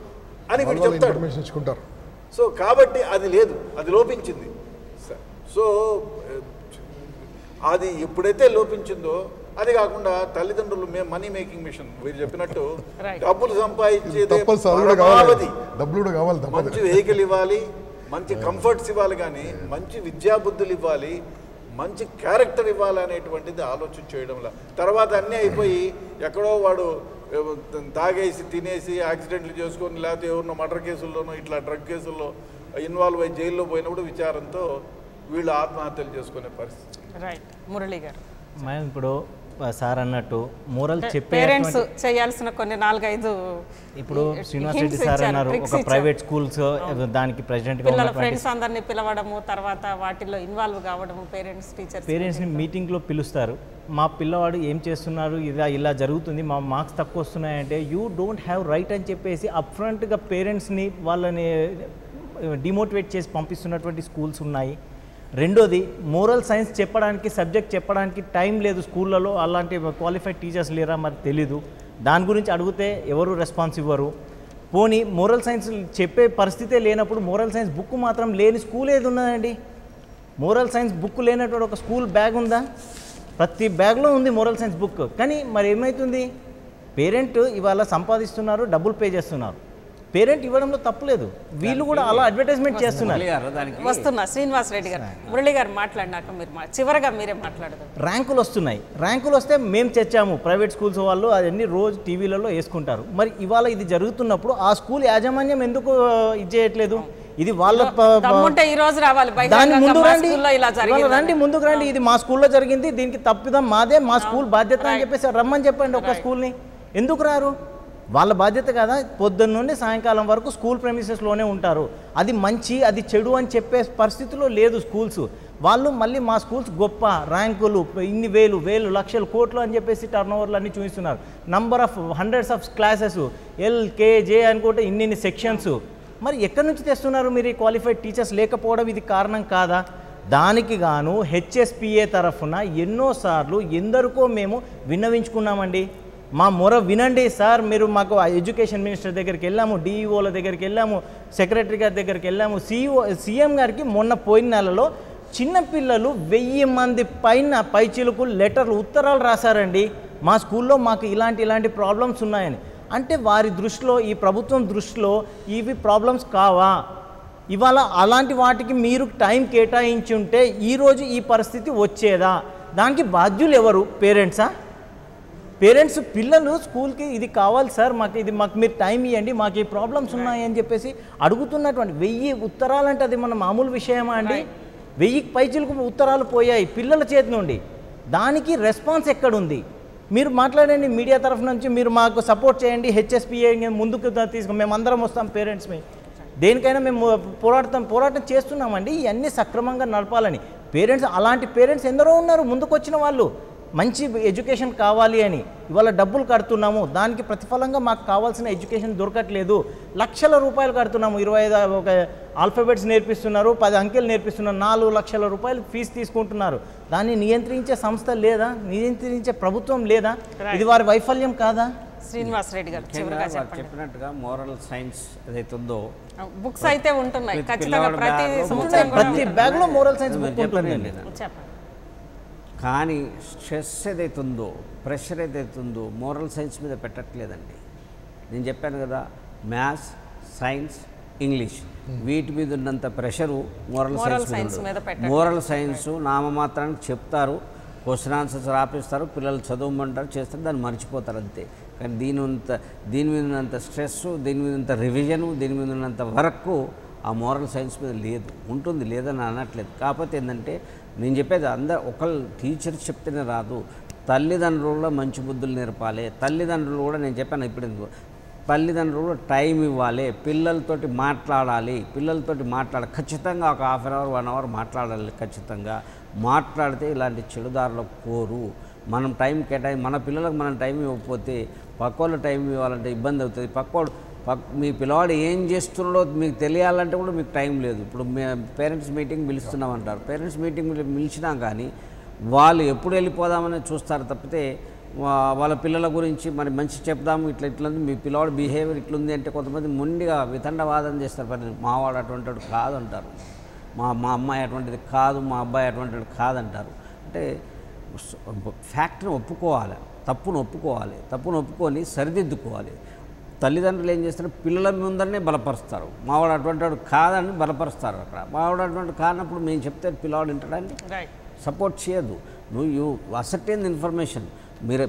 అని వీడు చెప్తాడు. సో కాబట్టి అది లేదు, అది లోపించింది. సో అది ఎప్పుడైతే లోపించిందో అది కాకుండా తల్లిదండ్రులు మేము మనీ మేకింగ్ మిషన్ మీరు చెప్పినట్టు డబ్బులు సంపాదించేదే మంచి వెహికల్ ఇవ్వాలి, మంచి కంఫర్ట్స్ ఇవ్వాలి, కానీ మంచి విద్యాబుద్ధులు ఇవ్వాలి, మంచి క్యారెక్టర్ ఇవ్వాలి అనేటువంటిది ఆలోచన చేయడంలో తర్వాత అన్నీ అయిపోయి ఎక్కడో వాడు తాగేసి తినేసి యాక్సిడెంట్లు చేసుకొని లేకపోతే ఎవరినో మర్డర్ కేసుల్లోనో ఇట్లా డ్రగ్ కేసుల్లో ఇన్వాల్వ్ అయ్యి జైల్లో పోయినప్పుడు విచారంతో వీళ్ళు ఆత్మహత్యలు చేసుకునే పరిస్థితి. రైట్. మురళి గారు మేము ఇప్పుడు సార్ అన్నట్టు మోరల్ చెప్పే పేరెంట్స్ చేయాల్సిన కొన్ని 4-5 ఇప్పుడు శ్రీనివాస్ రెడ్డి సార్ అన్నారు ఒక ప్రైవేట్ స్కూల్స్ దానికి ప్రెసిడెంట్గా పిల్లల ఫ్రెండ్స్ అందరినీ పిలవడము తర్వాత వాటిల్లో ఇన్వాల్వ్ కావడము పేరెంట్స్ని మీటింగ్లో పిలుస్తారు. మా పిల్లవాడు ఏం చేస్తున్నారు ఇలా జరుగుతుంది మా మార్క్స్ తక్కువ వస్తున్నాయంటే యూ డోంట్ హ్యావ్ రైట్ అని చెప్పేసి అప్ఫ్రంట్గా పేరెంట్స్ని వాళ్ళని డిమోటివేట్ చేసి పంపిస్తున్నటువంటి స్కూల్స్ ఉన్నాయి. రెండోది మోరల్ సైన్స్ చెప్పడానికి సబ్జెక్ట్ చెప్పడానికి టైం లేదు స్కూళ్ళలో, అలాంటి క్వాలిఫైడ్ టీచర్స్ లేరా మరి తెలీదు. దాని గురించి అడిగితే ఎవరు రెస్పాన్స్ ఇవ్వరు. పోనీ మోరల్ సైన్స్ చెప్పే పరిస్థితే లేనప్పుడు మోరల్ సైన్స్ బుక్ మాత్రం లేని స్కూల్ ఏది ఉన్నదండి? మోరల్ సైన్స్ బుక్ లేనటువంటి ఒక స్కూల్ బ్యాగ్ ఉందా? ప్రతి బ్యాగ్లో ఉంది మోరల్ సైన్స్ బుక్. కానీ మరి ఏమవుతుంది, పేరెంట్ ఇవాళ సంపాదిస్తున్నారు, డబ్బులు పే చేస్తున్నారు, పేరెంట్ ఇవ్వడంలో తప్పులేదు, వీళ్ళు కూడా అలా అడ్వర్టైజ్మెంట్ చేస్తున్నారు. వస్తున్నా శ్రీనివాస్ రెడ్డి గారు, మురళి గారు మాట్లాడినాక మీరు చివరగా మీరే మాట్లాడదు. ర్యాంకులు వస్తున్నాయి, ర్యాంకులు వస్తే మేము తెచ్చాము, ప్రైవేట్ స్కూల్స్ వాళ్ళు అవన్నీ రోజు టీవీలలో వేసుకుంటారు. మరి ఇవాళ ఇది జరుగుతున్నప్పుడు ఆ స్కూల్ యాజమాన్యం ఎందుకు ఇది చేయట్లేదు? ఇది వాళ్ళ ఈ రోజు రావాలి, దాని ముందు రండి, ముందుకు రండి, ఇది మా స్కూల్లో జరిగింది, దీనికి తప్పిదం మాదే, మా స్కూల్ బాధ్యత అని చెప్పేసి రమ్మని చెప్పండి. ఒక స్కూల్ని ఎందుకు రారు? వాళ్ళ బాధ్యత కదా, పొద్దున్న నుండి సాయంకాలం వరకు స్కూల్ ప్రెమిసెస్లోనే ఉంటారు. అది మంచి అది చెడు అని చెప్పే పరిస్థితిలో లేదు స్కూల్స్. వాళ్ళు మళ్ళీ మా స్కూల్స్ గొప్ప ర్యాంకులు ఇన్ని వేలు లక్షలు కోట్లు అని చెప్పేసి టర్న్ ఓవర్లు అన్నీ చూపిస్తున్నారు. Number of hundreds of classes LKJ అనుకుంటే ఇన్ని సెక్షన్స్. మరి ఎక్కడి నుంచి తెస్తున్నారు మీరు ఈ క్వాలిఫైడ్ టీచర్స్ లేకపోవడం ఇది కారణం కాదా? దానికి గాను HSPA తరఫున ఎన్నోసార్లు ఎందరికో మేము విన్నవించుకున్నామండి. మా మొర వినండి సార్, మీరు మాకు ఎడ్యుకేషన్ మినిస్టర్ దగ్గరికి వెళ్ళాము, DEOల దగ్గరికి వెళ్ళాము, సెక్రటరీ గారి దగ్గరికి వెళ్ళాము, CM గారికి మొన్న పోయిన నెలలో చిన్నపిల్లలు 1000 మంది పైచిలుకు లెటర్లు ఉత్తరాలు రాశారండి. మా స్కూల్లో మాకు ఇలాంటి ప్రాబ్లమ్స్ ఉన్నాయని. అంటే వారి దృష్టిలో, ఈ ప్రభుత్వం దృష్టిలో ఇవి ప్రాబ్లమ్స్ కావా? ఇవాళ అలాంటి వాటికి మీరు టైం కేటాయించి ఉంటే ఈరోజు ఈ పరిస్థితి వచ్చేదా? దానికి బాధ్యులు ఎవరు? పేరెంట్సా? పేరెంట్స్ పిల్లలు స్కూల్కి ఇది కావాలి సార్, మాకు మీరు టైం ఇవ్వండి, మాకు ఈ ప్రాబ్లమ్స్ ఉన్నాయి అని చెప్పేసి అడుగుతున్నటువంటి 1000 ఉత్తరాలంటే అది మన మామూలు విషయమా అండి? 1000 పైచిలకు ఉత్తరాలు పోయాయి పిల్లల చేతి నుండి. దానికి రెస్పాన్స్ ఎక్కడుంది? మీరు మాట్లాడండి మీడియా తరఫు నుంచి, మీరు మాకు సపోర్ట్ చేయండి, HSPA ముందుకు మేమందరం వస్తాం, పేరెంట్స్ దేనికైనా మేము పోరాటం చేస్తున్నామండి. ఇవన్నీ సక్రమంగా నడపాలని. పేరెంట్స్, అలాంటి పేరెంట్స్ ఎందరో ఉన్నారు ముందుకు వచ్చిన వాళ్ళు, మంచి ఎడ్యుకేషన్ కావాలి అని. ఇవాళ డబ్బులు కడుతున్నాము, దానికి ప్రతిఫలంగా మాకు కావాల్సిన ఎడ్యుకేషన్ దొరకట్లేదు. లక్షల రూపాయలు కడుతున్నాము, 25 ఒక ఆల్ఫాబెట్స్ నేర్పిస్తున్నారు, 10 అంకెలు నేర్పిస్తున్నారు, 4 లక్షల రూపాయలు ఫీజు తీసుకుంటున్నారు. దాన్ని నియంత్రించే సంస్థ లేదా? నియంత్రించే ప్రభుత్వం లేదా? ఇది వారి వైఫల్యం కాదా? శ్రీనివాస్ రెడ్డి గారు చివరిగా చెప్పినట్టుగా మోరల్ సైన్స్ ఏదైతే ఉందో బుక్స్ అయితే ఉంటున్నాయి ఖచ్చితంగా, ప్రతి బ్యాగ్లో మోరల్ సైన్స్ బుక్ ఉంటుందండి. చెప్పండి. కానీ స్ట్రెస్ ఏదైతే ఉందో, ప్రెషర్ ఏదైతే ఉందో మోరల్ సైన్స్ మీద పెట్టట్లేదండి. నేను చెప్పాను కదా, మ్యాథ్స్, సైన్స్, ఇంగ్లీష్ వీటి మీద ఉన్నంత ప్రెషరు మోరల్ సైన్స్ మీద. మోరల్ సైన్స్ నామమాత్రానికి చెప్తారు, క్వశ్చన్ ఆన్సర్స్ రాపిస్తారు, పిల్లలు చదవమంటారు, చేస్తారు, దాన్ని మర్చిపోతారు అంతే. కానీ దీని మీద ఉన్నంత స్ట్రెస్, దీని మీద ఉన్నంత రివిజను, దీని మీద ఉన్నంత వర్క్ ఆ మోరల్ సైన్స్ మీద లేదు. ఉంటుంది, లేదని అనట్లేదు. కాకపోతే ఏంటంటే నేను చెప్పేది, ఒకళ్ళు టీచర్ చెప్తేనే రాదు, తల్లిదండ్రులు కూడా మంచి బుద్ధులు నేర్పాలి. తల్లిదండ్రులు కూడా, నేను చెప్పాను ఇప్పుడు, తల్లిదండ్రులు కూడా టైం ఇవ్వాలి, పిల్లలతోటి మాట్లాడాలి. ఖచ్చితంగా ఒక హాఫ్ అన్ అవర్ 1 అవర్ మాట్లాడాలి. ఖచ్చితంగా మాట్లాడితే ఇలాంటి చెడుదారులకు పోరు. మనం టైం మన పిల్లలకు మనం టైం ఇవ్వకపోతే పక్కోళ్ళు టైం ఇవ్వాలంటే ఇబ్బంది అవుతుంది. మీ పిల్లవాడు ఏం చేస్తున్నాడో మీకు తెలియాలంటే కూడా మీకు టైం లేదు. ఇప్పుడు పేరెంట్స్ మీటింగ్ పిలుస్తున్నామంటారు, పేరెంట్స్ మీటింగ్ పిలిచినా కానీ వాళ్ళు ఎప్పుడు వెళ్ళిపోదామని చూస్తారు తప్పితే వాళ్ళ పిల్లల గురించి మరి మంచి చెప్దాము, ఇట్లుంది, మీ పిల్లవాడు బిహేవియర్ ఇట్లుంది అంటే కొంతమంది మొండిగా వితండవాదం చేస్తారు. మావాడు అటువంటివాడు కాదు అంటారు, మా అమ్మాయి అటువంటిది కాదు, మా అబ్బాయి అటువంటిది కాదంటారు. అంటే ఫ్యాక్ట్ని ఒప్పుకోవాలి, తప్పును ఒప్పుకొని సరిదిద్దుకోవాలి. తల్లిదండ్రులు ఏం చేస్తారు, పిల్లల ముందరనే బలపరుస్తారు. మావాడు అటువంటి వాడు కాదని బలపరుస్తారు. అక్కడ మావాడు అటువంటి కానప్పుడు మేము చెప్తే పిల్లవాడు వింటాడండి, సపోర్ట్ చేయదు. You ascertain information. మీరు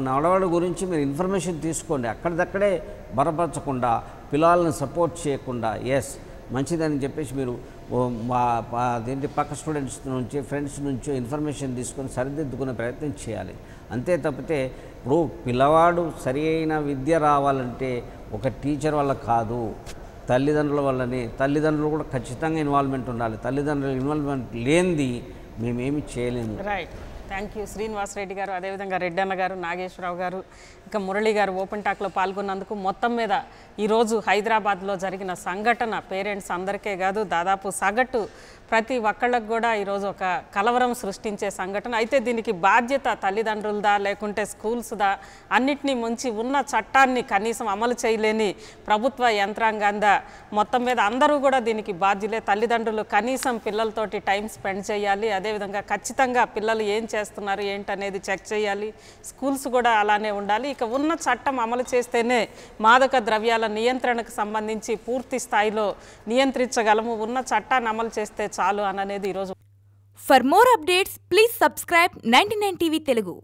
నడవాడి గురించి మీరు ఇన్ఫర్మేషన్ తీసుకోండి, అక్కడిదక్కడే బలపరచకుండా, పిల్లల్ని సపోర్ట్ చేయకుండా మంచిదని చెప్పేసి మీరు అదేంటి పక్క స్టూడెంట్స్ నుంచి, ఫ్రెండ్స్ నుంచి ఇన్ఫర్మేషన్ తీసుకొని సరిదిద్దుకునే ప్రయత్నం చేయాలి. అంతే తప్పితే ఇప్పుడు పిల్లవాడు సరి అయిన విద్య రావాలంటే ఒక టీచర్ వల్ల కాదు, తల్లిదండ్రుల వల్లనే. తల్లిదండ్రులు కూడా ఖచ్చితంగా ఇన్వాల్వ్మెంట్ ఉండాలి. తల్లిదండ్రుల ఇన్వాల్వ్మెంట్ లేనిది మేమేమి చేయలేము. Right. Thank you Srinivas Reddy గారు, అదేవిధంగా రెడ్డన్న గారు, నాగేశ్వరరావు గారు, ఇంకా మురళి గారు ఓపెన్ టాక్లో పాల్గొన్నందుకు. మొత్తం మీద ఈరోజు హైదరాబాద్లో జరిగిన సంఘటన పేరెంట్స్ అందరికీ కాదు, దాదాపు సగటు ప్రతి ఒక్కళ్ళకు కూడా ఈరోజు ఒక కలవరం సృష్టించే సంఘటన. అయితే దీనికి బాధ్యత తల్లిదండ్రులదా లేకుంటే స్కూల్స్దా, అన్నిటినీ ముంచి ఉన్న చట్టాన్ని కనీసం అమలు చేయలేని ప్రభుత్వ యంత్రాంగందా, మొత్తం మీద అందరూ కూడా దీనికి బాధ్యులే. తల్లిదండ్రులు కనీసం పిల్లలతోటి టైం స్పెండ్ చేయాలి, అదేవిధంగా ఖచ్చితంగా పిల్లలు ఏం చేస్తున్నారు ఏంటనేది చెక్ చేయాలి. స్కూల్స్ కూడా అలానే ఉండాలి. ఇక ఉన్న చట్టం అమలు చేస్తేనే మాదక ద్రవ్యాల నియంత్రణకు సంబంధించి పూర్తి స్థాయిలో నియంత్రించగలము. ఉన్న చట్టాన్ని అమలు చేస్తే చాలు అనేది ఈరోజు. For more updates please subscribe 99 TV Telugu.